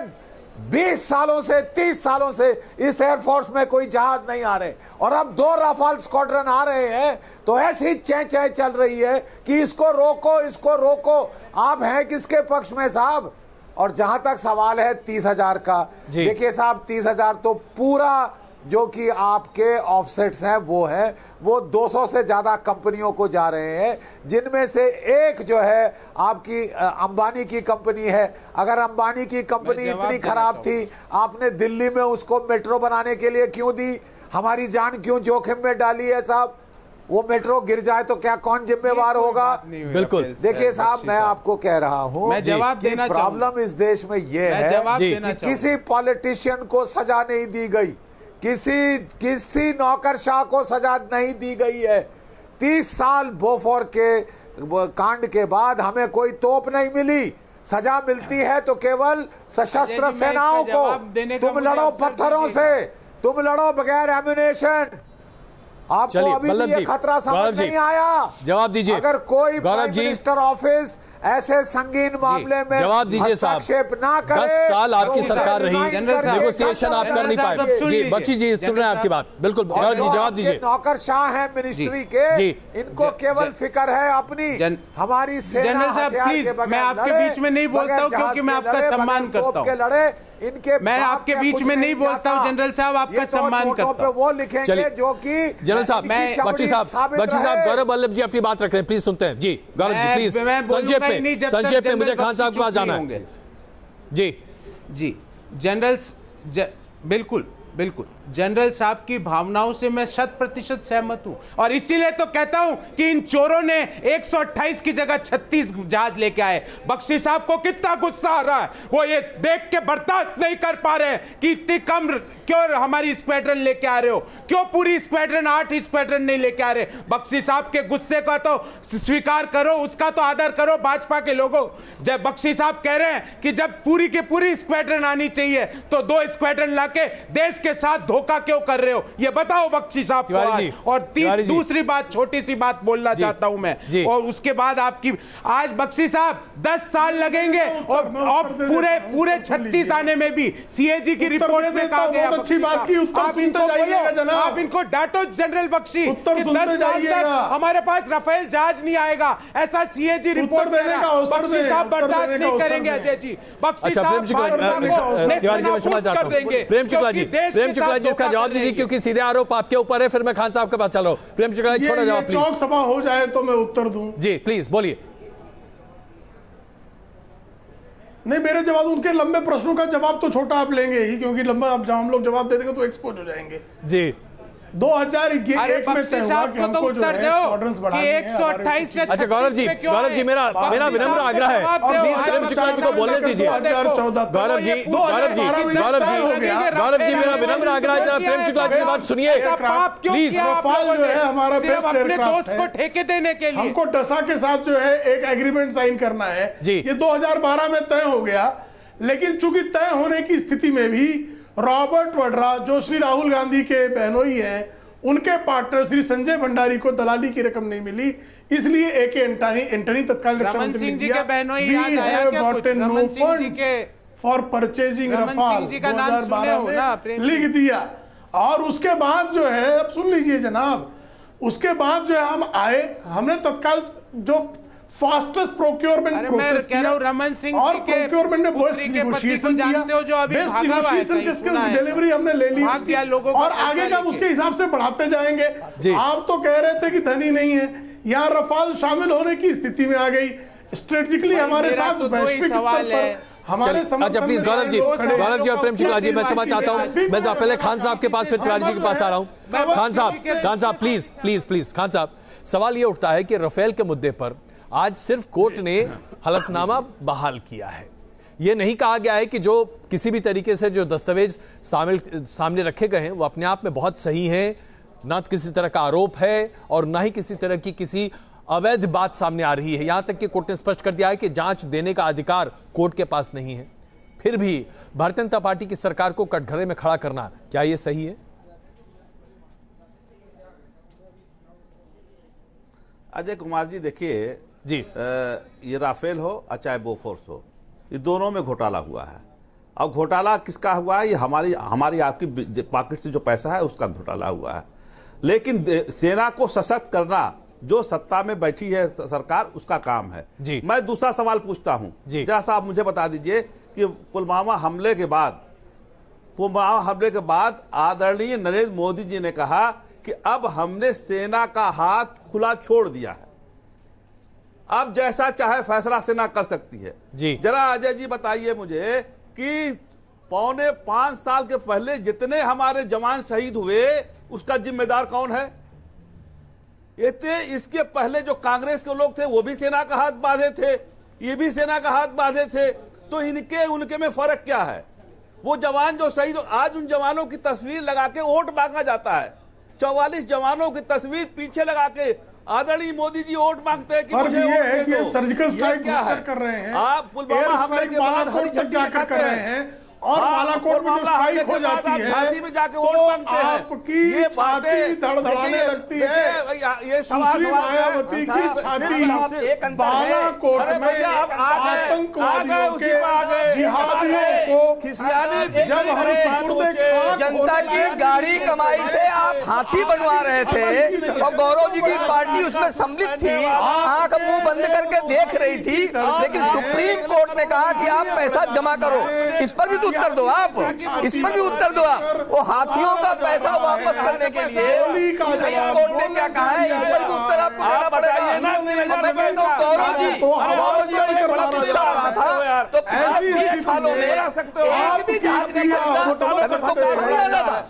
20 सालों से 30 सालों से इस एयरफोर्स में कोई जहाज नहीं आ रहे, और अब 2 राफाल स्क्वाड्रन आ रहे हैं तो ऐसी चें चल रही है कि इसको रोको, इसको रोको। आप हैं किसके पक्ष में साहब? और जहां तक सवाल है 30,000 का, देखिए साहब, 30,000 तो पूरा जो कि आपके ऑफसेट्स हैं वो 200 से ज्यादा कंपनियों को जा रहे हैं, जिनमें से एक जो है आपकी अंबानी की कंपनी है। अगर अंबानी की कंपनी इतनी खराब थी, आपने दिल्ली में उसको मेट्रो बनाने के लिए क्यों दी? हमारी जान क्यों जोखिम में डाली है साहब? वो मेट्रो गिर जाए तो क्या कौन जिम्मेवार होगा? बिल्कुल। देखिए साहब, मैं आपको कह रहा हूं, मैं जवाब देना प्रॉब्लम इस देश में ये है कि किसी पॉलिटिशियन को सजा नहीं दी गई, किसी नौकरशाह को सजा नहीं दी गई है। 30 साल बोफोर के कांड के बाद हमें कोई तोप नहीं मिली। सजा मिलती है तो केवल सशस्त्र सेनाओं को। तुम लड़ो पत्थरों से, तुम लड़ो बगैर एम्युनेशन। आपको अभी भी ये खतरा समझ नहीं आया? जवाब दीजिए। अगर कोई प्राइम मिनिस्टर ऑफिस ऐसे संगीन मामले में जवाब दीजिए साहब, हस्तक्षेप ना करे। 10 साल आपकी सरकार रही, नेगोशिएशन आप कर नहीं पाए। जी बख्शी जी, सुन रहे हैं आपकी बात। बिल्कुल गौरव जी, जवाब दीजिए। नौकरशाह है मिनिस्ट्री के, इनको केवल फिक्र है अपनी। हमारी सेना। जनरल साहब प्लीज, मैं आपके बीच में नहीं बोलता हूँ क्योंकि मैं आपका सम्मान करता हूँ। लड़े इनके, मैं आपके बीच में नहीं बोलता हूँ जनरल साहब, आपका सम्मान करता हूँ। वो लिखेंगे जो कि जनरल साहब, बख्शी साहब, गौरव वल्लभ जी अपनी बात रख रहे हैं, प्लीज सुनते हैं। जी गौरव जी प्लीज संक्षेप में, मुझे खान साहब के पास जाना है। जी जनरल, बिल्कुल बिल्कुल, जनरल साहब की भावनाओं से मैं 100% सहमत हूं, और इसीलिए तो कहता हूं कि इन चोरों ने 128 की जगह 36 जहाज लेके आए। बख्शी साहब को कितना गुस्सा आ रहा है, वो ये देख के बर्दाश्त नहीं कर पा रहे कि इतनी कम क्यों हमारी स्क्वाड्रन लेके आ रहे हो, क्यों पूरी स्क्वाड्रन 8 स्क्वाड्रन नहीं लेके आ रहे। बख्शी साहब के गुस्से का तो स्वीकार करो, उसका तो आदर करो भाजपा के लोगों। जब बख्शी साहब कह रहे हैं कि जब पूरी की पूरी स्क्वाड्रन आनी चाहिए तो 2 स्क्वाड्रन लाके देश के साथ धोखा क्यों कर रहे हो, ये बताओ बख्शी साहब को। और दूसरी बात, छोटी सी बात बोलना चाहता हूं मैं, और उसके बाद आपकी, आज बख्शी साहब 10 साल लगेंगे और पूरे 36 आने में भी सीएजी की रिपोर्ट में कहा गया। अच्छी बात की, उत्तर सुनते जाइएगा जनाब। आप इनको डांटो जनरल बख्शी, उत्तर 10 साल तक हमारे पास राफेल जहाज नहीं आएगा, ऐसा सीएजी रिपोर्ट देने का बख्शी साहब बर्दाश्त नहीं करेंगे। अजय जी, बख्शी साहब प्रेम शुक्ला जी इसका जवाब दीजिए, क्योंकि सीधे आरोप आपके ऊपर है, फिर मैं खान साहब के पास चल रहा हूं। प्रेम शुक्ला जी, छोड़ा जवाब प्लीज। चौक सभा हो जाए तो मैं उत्तर दूं। जी प्लीज बोलिए। नहीं, मेरे जवाब, उनके लंबे प्रश्नों का जवाब तो छोटा आप लेंगे ही, क्योंकि लंबा आप हम लोग जवाब दे देंगे तो एक्सपोज हो जाएंगे। जी 2021 में तय हुआ कि हमको जो है ऑर्डर्स बढ़ाने हैं 128 से। अच्छा गौरव जी मेरा विनम्र आग्रह है, प्लीज प्रेम शुक्ला जी को बोलने दीजिए। गौरव जी मेरा विनम्र आग्रह है, प्रेम शुक्ला जी की बात सुनिए प्लीज। रफाल जो है हमारा बेस्ट अपने दोस्त को ठेके देने के लिए हमको डसा के साथ जो है एक एग्रीमेंट साइन करना है। ये 2012 में तय हो गया, लेकिन चूंकि तय होने की स्थिति में भी रॉबर्ट वड्रा, जो श्री राहुल गांधी के बहनोई हैं, उनके पार्टनर श्री संजय भंडारी को दलाली की रकम नहीं मिली, इसलिए एके एंटनी तत्कालीन रमन सिंह जी के बहनोई याद आया क्या कुछ? रमन सिंह जी के फॉर परचेजिंग रफाल 2012 में लिख दिया। और उसके बाद जो है, अब सुन लीजिए जनाब, उसके बाद जो है हम आए, हमने तत्काल जो फास्टेस्ट प्रोक्योरमेंट प्रोसेस किया, रमन सिंह और प्रोक्योरमेंट में बेस्ट नेगोशिएशन जानते हो, जो अभी डिलीवरी हमने ले ली और आगे का उसके हिसाब से बढ़ाते जाएंगे। आप तो कह रहे थे कि धनी नहीं है, यहाँ रफाल शामिल होने की स्थिति में आ गई। स्ट्रेटेजिकली हमारे साथ वैश्विक स्तर पर हमारे अच्छा प्लीज गौरव जी और प्रेम शुक्ला जी, मैं क्षमा चाहता हूं, मैं तो पहले खान साहब के पास फिर तिवारी जी के पास आ रहा हूं। खान साहब प्लीज खान साहब, सवाल ये उठता है कि राफेल के मुद्दे पर आज सिर्फ कोर्ट ने हलफनामा बहाल किया है, यह नहीं कहा गया है कि जो किसी भी तरीके से जो दस्तावेज सामने रखे गए हैं वो अपने आप में बहुत सही हैं, ना किसी तरह का आरोप है और ना ही किसी तरह की किसी अवैध बात सामने आ रही है। यहां तक कि कोर्ट ने स्पष्ट कर दिया है कि जांच देने का अधिकार कोर्ट के पास नहीं है। फिर भी भारतीय जनता पार्टी की सरकार को कटघरे में खड़ा करना, क्या यह सही है? अजय कुमार जी देखिए जी, ये राफेल हो चाहे बोफोर्स हो, ये दोनों में घोटाला हुआ है। अब घोटाला किसका हुआ है? ये हमारी आपकी पॉकेट से जो पैसा है उसका घोटाला हुआ है। लेकिन सेना को सशक्त करना जो सत्ता में बैठी है सरकार, उसका काम है जी। मैं दूसरा सवाल पूछता हूं, जरा साहब मुझे बता दीजिए कि पुलवामा हमले के बाद आदरणीय नरेंद्र मोदी जी ने कहा कि अब हमने सेना का हाथ खुला छोड़ दिया है, अब जैसा चाहे फैसला सेना कर सकती है जी। जरा अजय जी बताइए मुझे कि 4.25 साल के पहले जितने हमारे जवान शहीद हुए उसका जिम्मेदार कौन है? इसके पहले जो कांग्रेस के लोग थे वो भी सेना का हाथ बांधे थे, ये भी सेना का हाथ बांधे थे, तो इनके उनके में फर्क क्या है? वो जवान जो शहीद, आज उन जवानों की तस्वीर लगा के वोट मांगा जाता है, 44 जवानों की तस्वीर पीछे लगा के आदरणीय मोदी जी वोट मांगते हैं कि मुझे वोट दे दो। सर्जिकल स्ट्राइक क्या है? कर रहे हैं आप पुलवामा हमले के बाद हरी झंडी दिखाते हैं और बालाकोट में स्ट्राइक हो जाती है, झांसी में जाके वोट मांगते हैं। आपकी ये बातें धड़धड़ाने लगती है। ये सवाल मायावती की छाती बालाकोट में आतंकवादियों के जिहादियों को जनता की गाड़ी कमाई से आप हाथी बनवा रहे थे और गौरव जी की पार्टी उसमें सम्मिलित थी, आंख मुंह बंद करके देख रही थी, लेकिन सुप्रीम कोर्ट ने कहा कि आप पैसा जमा करो। इस पर भी उत्तर दो, आप इस पर भी उत्तर दो। वो हाथियों का पैसा वापस करने के लिए सुप्रीम कोर्ट ने क्या कहा है, इस पर भी उत्तर आपको देना पड़ेगा। तो गौरव जी बड़ा गुस्सा आ रहा था, तो 20 सालों में एक भी जहाज नहीं खरीदा था।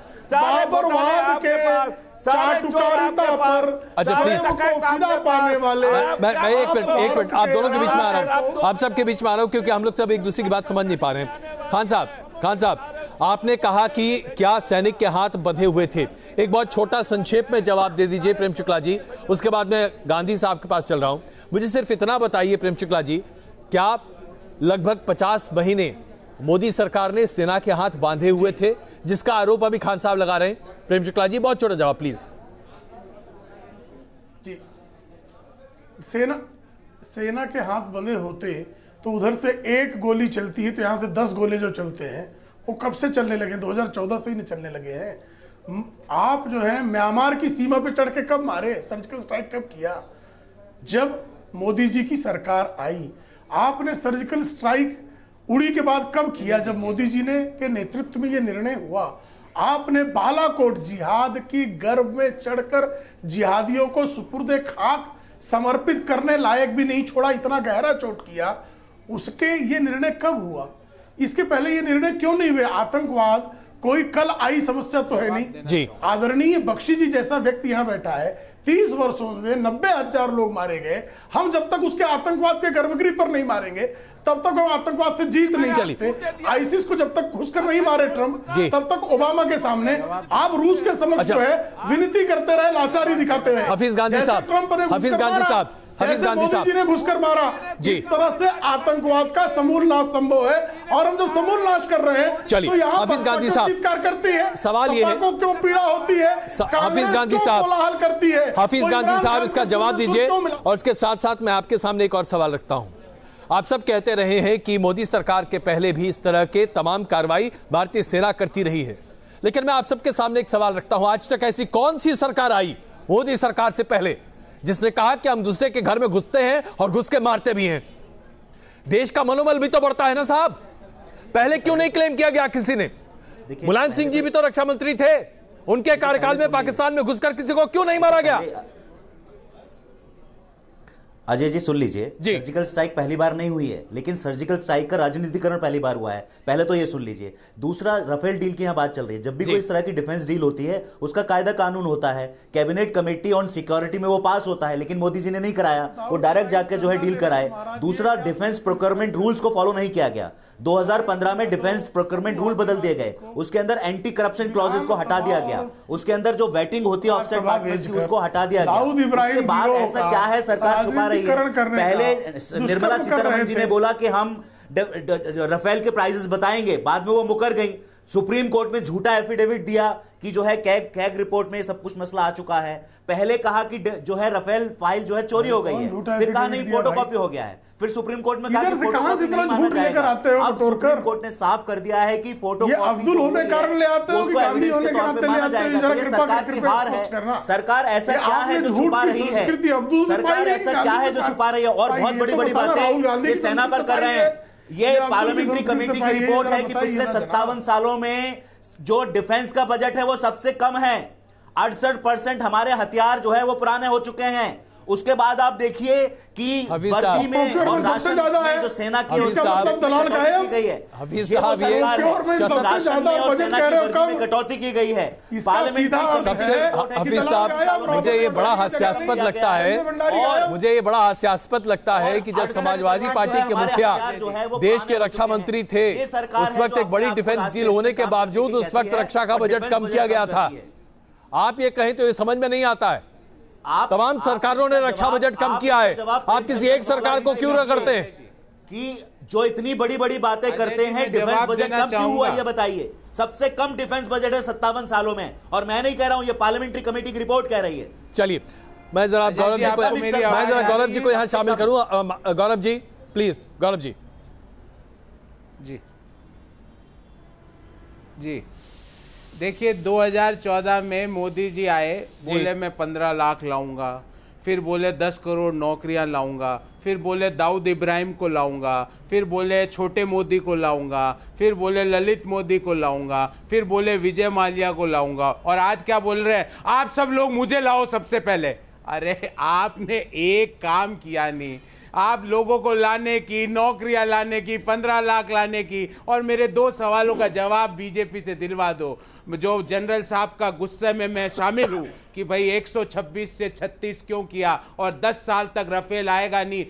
अच्छा प्लीज मैं एक मिनट आप दोनों के बीच में आ रहा हूं, आप सबके बीच में आ रहा हूं, क्योंकि हम लोग सब एक दूसरे की बात समझ नहीं पा रहे हैं। खान साहब आपने कहा कि क्या सैनिक के हाथ बंधे हुए थे? एक बहुत छोटा संक्षेप में जवाब दे दीजिए प्रेम शुक्ला जी, उसके बाद मैं गांधी साहब के पास चल रहा हूं। मुझे सिर्फ इतना बताइए प्रेम शुक्ला जी, क्या लगभग 50 महीने मोदी सरकार ने सेना के हाथ बांधे हुए थे, जिसका आरोप अभी खान साहब लगा रहे हैं? प्रेम शुक्ला जी बहुत छोटा जवाब प्लीज। जी, सेना के हाथ बंधे होते तो उधर से एक गोली चलती है तो यहां से 10 गोले जो चलते हैं वो कब से चलने लगे? 2014 से ही नहीं चलने लगे हैं। आप जो है म्यांमार की सीमा पे चढ़ के कब मारे? सर्जिकल स्ट्राइक कब किया? जब मोदी जी की सरकार आई। आपने सर्जिकल स्ट्राइक उड़ी के बाद कब किया? जब मोदी जी ने के नेतृत्व में यह निर्णय हुआ। आपने बालाकोट जिहाद की गर्व में चढ़कर जिहादियों को सुपुर्दे खाक समर्पित करने लायक भी नहीं छोड़ा, इतना गहरा चोट किया। उसके ये निर्णय कब हुआ? इसके पहले ये निर्णय क्यों नहीं हुए? आतंकवाद कोई कल आई समस्या तो है नहीं जी। आदरणीय बख्शी जी जैसा व्यक्ति यहां बैठा है, 30 वर्षों में 90,000 लोग मारे गए। हम जब तक उसके आतंकवाद के गर्भगृह पर नहीं मारेंगे तब तक हम आतंकवाद से जीत नहीं सकते। आईसिस को जब तक घुसकर नहीं मारे ट्रंप, तब तक ओबामा के सामने आप रूस के समक्ष जो है विनती करते रहे, लाचारी दिखाते रहे। हफीज गांधी साहब मोदी जी ने घुसकर मारा। जिस तरह से आतंकवाद का समूल नाश संभव है, और हम जब समूल नाश कर रहे हैं तो यहाँ हफीज गांधी साहब चित्कार करती है, सवाल ये है को क्यों पीड़ा होती है? हफीज गांधी साहब करती है। हफीज गांधी साहब इसका जवाब दीजिए, और इसके साथ साथ मैं आपके सामने एक और सवाल रखता हूं। आप सब कहते रहे हैं कि मोदी सरकार के पहले भी इस तरह के तमाम कार्रवाई भारतीय सेना करती रही है, लेकिन मैं आप सबके सामने एक सवाल रखता हूं, आज तक ऐसी कौन सी सरकार आई मोदी सरकार से पहले जिसने कहा कि हम दूसरे के घर में घुसते हैं और घुस के मारते भी हैं? देश का मनोबल भी तो बढ़ता है ना साहब। पहले क्यों नहीं क्लेम किया गया किसी ने? मुलायम सिंह जी भी तो रक्षा मंत्री थे, उनके कार्यकाल में पाकिस्तान में घुसकर किसी को क्यों नहीं मारा गया? अजय जी सुन लीजिए, सर्जिकल स्ट्राइक पहली बार नहीं हुई है, लेकिन सर्जिकल स्ट्राइक का राजनीतिकरण पहली बार हुआ है। पहले तो ये सुन लीजिए। दूसरा, राफेल डील की यहां बात चल रही है। जब भी कोई इस तरह की डिफेंस डील होती है उसका कायदा कानून होता है, कैबिनेट कमेटी ऑन सिक्योरिटी में वो पास होता है, लेकिन मोदी जी ने नहीं कराया, वो डायरेक्ट जाकर जो है डील कराए। दूसरा, डिफेंस प्रोक्योरमेंट रूल्स को फॉलो नहीं किया गया। 2015 में डिफेंस प्रोक्योरमेंट रूल बदल दिए गए, उसके अंदर एंटी करप्शन क्लॉजेस को हटा दिया गया, उसके अंदर जो वेटिंग होती है ऑफसेट पार्टनर्स की उसको हटा दिया गया। उसके बाद ऐसा क्या है सरकार छुपा रही है? पहले निर्मला सीतारमण जी ने बोला कि हम राफेल के प्राइसेस बताएंगे, बाद में वो मुकर गई। सुप्रीम कोर्ट में झूठा एफिडेविट दिया कि जो है कैग रिपोर्ट में सब कुछ मसला आ चुका है। पहले कहा कि जो है राफेल फाइल जो है चोरी हो गई है, फिर कहा नहीं फोटोकॉपी हो गया है, फिर सुप्रीम कोर्ट में कहा कि फोटोकॉपी नहीं माना जाएगा। अब सुप्रीम कोर्ट ने साफ कर दिया है कि फोटोकॉपी सरकार की हार है। सरकार ऐसा क्या है जो छुपा रही है? सरकार ऐसा क्या है जो छुपा रही है? और बहुत बड़ी बड़ी बातें ये सेना पर कर रहे हैं। ये पार्लियामेंट्री कमेटी की रिपोर्ट है कि पिछले 57 सालों में जो डिफेंस का बजट है वो सबसे कम है। 68% हमारे हथियार जो है वो पुराने हो चुके हैं। उसके बाद आप देखिए कि वर्दी में और राशन में जो सेना की गई है, राशन में और सेना की वर्दी में कटौती की गई है। पार्लियामेंट्री सबसे हफीज साहब, मुझे ये बड़ा हास्यास्पद लगता है, और मुझे ये बड़ा हास्यास्पद लगता है कि जब समाजवादी पार्टी के मुखिया देश के रक्षा मंत्री थे, उस वक्त एक बड़ी डिफेंस डील होने के बावजूद उस वक्त रक्षा का बजट कम किया गया था। आप ये कहें तो ये समझ में नहीं आता है। तमाम सरकारों ने रक्षा बजट कम किया है, आप किसी एक सरकार को क्यों करते हैं? कि जो इतनी बड़ी बड़ी बातें करते हैं, डिफेंस बजट कम क्यों हुआ ये बताइए। सबसे कम डिफेंस बजट है 57 सालों में, और मैं नहीं कह रहा हूं, ये पार्लियामेंट्री कमेटी की रिपोर्ट कह रही है। चलिए, मैं जरा गौरव जी को यहां शामिल करूं। गौरव जी प्लीज। गौरव जी जी देखिए, 2014 में मोदी जी आए, बोले मैं 15 लाख लाऊंगा, फिर बोले 10 करोड़ नौकरियां लाऊंगा, फिर बोले दाऊद इब्राहिम को लाऊंगा, फिर बोले छोटे मोदी को लाऊंगा, फिर बोले ललित मोदी को लाऊंगा, फिर बोले विजय माल्या को लाऊंगा, और आज क्या बोल रहे हैं? आप सब लोग मुझे लाओ सबसे पहले। अरे आपने एक काम किया नहीं, आप लोगों को लाने की, नौकरियां लाने की, 15 लाख लाने की। और मेरे 2 सवालों का जवाब बीजेपी से दिलवा दो। जो जनरल साहब का गुस्से में मैं शामिल हूं कि भाई 126 से 36 क्यों किया, और 10 साल तक राफेल आएगा नहीं,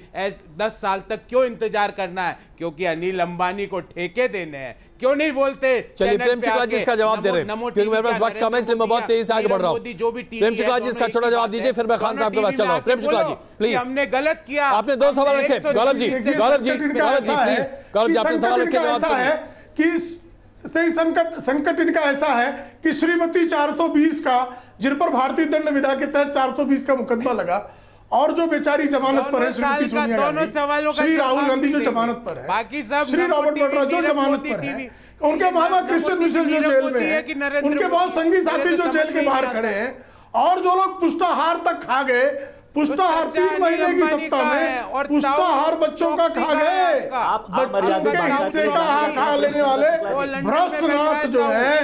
10 साल तक क्यों इंतजार करना है? क्योंकि अनिल अंबानी को ठेके देने हैं। क्यों नहीं बोलते? चलिए, प्रेम चिकला जी इसका जवाब दे रहे हैं, क्योंकि मेरे पास वक्त कम है, इसलिए मैं बहुत तेजी से आगे बढ़ रहा हूं। प्रेम चिकला जी इसका छोटा जवाब दीजिए, फिर मैं खान साहब के पास चल रहा हूं। प्रेम चिकला जी प्लीज। हमने गलत किया। आपने 2 सवाल रखे। गौरव जी प्लीज। गौरव जी आपने सवाल रखे, जवाब सुनिए। कि सही संकट इनका ऐसा है कि श्रीमती 420 का, जिन पर भारतीय दंड विधा के तहत 420 का मुकदमा लगा, और जो बेचारी जमानत पर है श्रीमती सोनिया गांधी, श्री राहुल गांधी जो जमानत पर है, बाकी सब श्री रॉबर्ट वाड्रा जो जमानत पर है, उनके मामा क्रिश्चियन मिशेल जो जेल में है, उनके बहुत संगी साथी जो जेल के बाहर खड़े हैं, और जो लोग पुष्टाहार तक खा गए, पुष्टाहार 3 महीने की सत्ता में पुष्टाहार बच्चों का खा गए, बच्चों के हिस्से का आहार खा लेने वाले भ्रष्टनाथ जो है,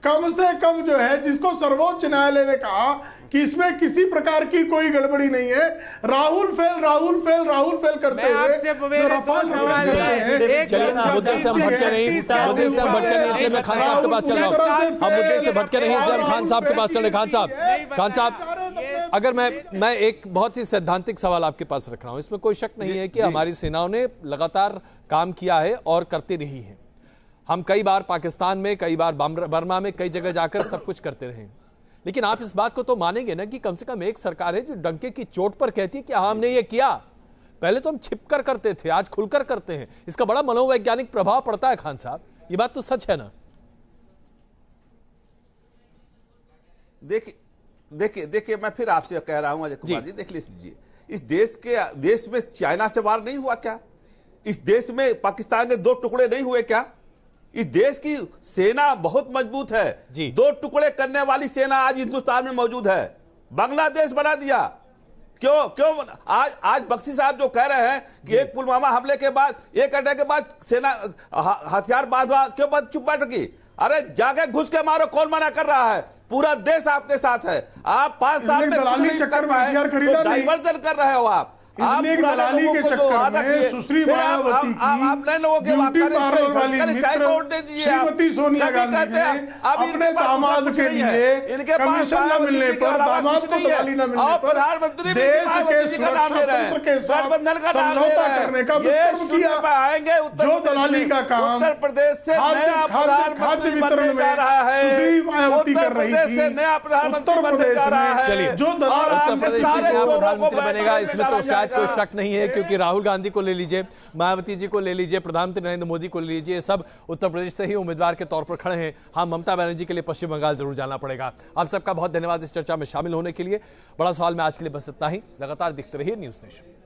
कम से कम जो है, जिसको सर्वोच्च न्यायालय ने कहा कि इसमें किसी प्रकार की कोई गड़बड़ी नहीं है, राहुल फेल करते हुए मुद्दे से हम भटके नहीं, इसलिए मैं खान साहब के पास चल रहा हूँ। हम मुद्दे से भटके नहीं, इसलिए हम खान साहब के पास चल रहे। खान साहब, अगर मैं एक बहुत ही सैद्धांतिक सवाल आपके पास रख रहा हूं, इसमें कोई शक नहीं है कि हमारी सेनाओं ने लगातार काम किया है और करती रही है। हम कई बार पाकिस्तान में, कई बार बर्मा में, कई जगह जाकर सब कुछ करते रहे, लेकिन आप इस बात को तो मानेंगे ना कि कम से कम एक सरकार है जो डंके की चोट पर कहती है कि हमने ये किया। पहले तो हम छिपकर करते थे, आज खुलकर करते हैं। इसका बड़ा मनोवैज्ञानिक प्रभाव पड़ता है खान साहब, ये बात तो सच है ना? देखिए मैं फिर आपसे कह रहा हूं अजय कुमार जी, देख लीजिए, इस देश में चाइना से वार नहीं हुआ क्या? इस देश में पाकिस्तान के 2 टुकड़े नहीं हुए क्या? इस देश की सेना बहुत मजबूत है, 2 टुकड़े करने वाली सेना आज हिंदुस्तान में मौजूद है। बांग्लादेश बना दिया। क्यों आज बख्शी साहब जो कह रहे हैं कि एक पुलवामा हमले के बाद, एक अटैक के बाद सेना हथियार बांधा, क्यों चुप बैठ गई? अरे जाके घुस के मारो, कौन मना कर रहा है? पूरा देश आपके साथ है। आप 5 साल में कुछ नहीं कर पाए, तो डाइवर्जन कर रहे हो आप। इसलिए दलाली के चक्कर में सुश्री मायावती आप नए लोगों के श्रीमती सोनिया गांधी ने अपने दामाद के लिए कमीशन न मिलने पर, दामाद को दलाली न मिलने पर प्रधानमंत्री देश के गठबंधन का समझौता करने का विकल्प किया। जो दलाली का काम उत्तर प्रदेश से नया खाद्य वितरण में सुश्री मायावती कर रही थी, नया प्रधानमंत्री बनने जा रहा है, जो प्रधानमंत्री बनेगा इसमें तो शायद कोई शक नहीं है, क्योंकि राहुल गांधी को ले लीजिए, मायावती जी को ले लीजिए, प्रधानमंत्री नरेंद्र मोदी को ले लीजिए, सब उत्तर प्रदेश से ही उम्मीदवार के तौर पर खड़े हैं। हाँ, ममता बनर्जी के लिए पश्चिम बंगाल जरूर जाना पड़ेगा। आप सबका बहुत धन्यवाद इस चर्चा में शामिल होने के लिए। बड़ा सवाल में आज के लिए बस इतना ही। लगातार दिखते रहिए न्यूज़ नेशन।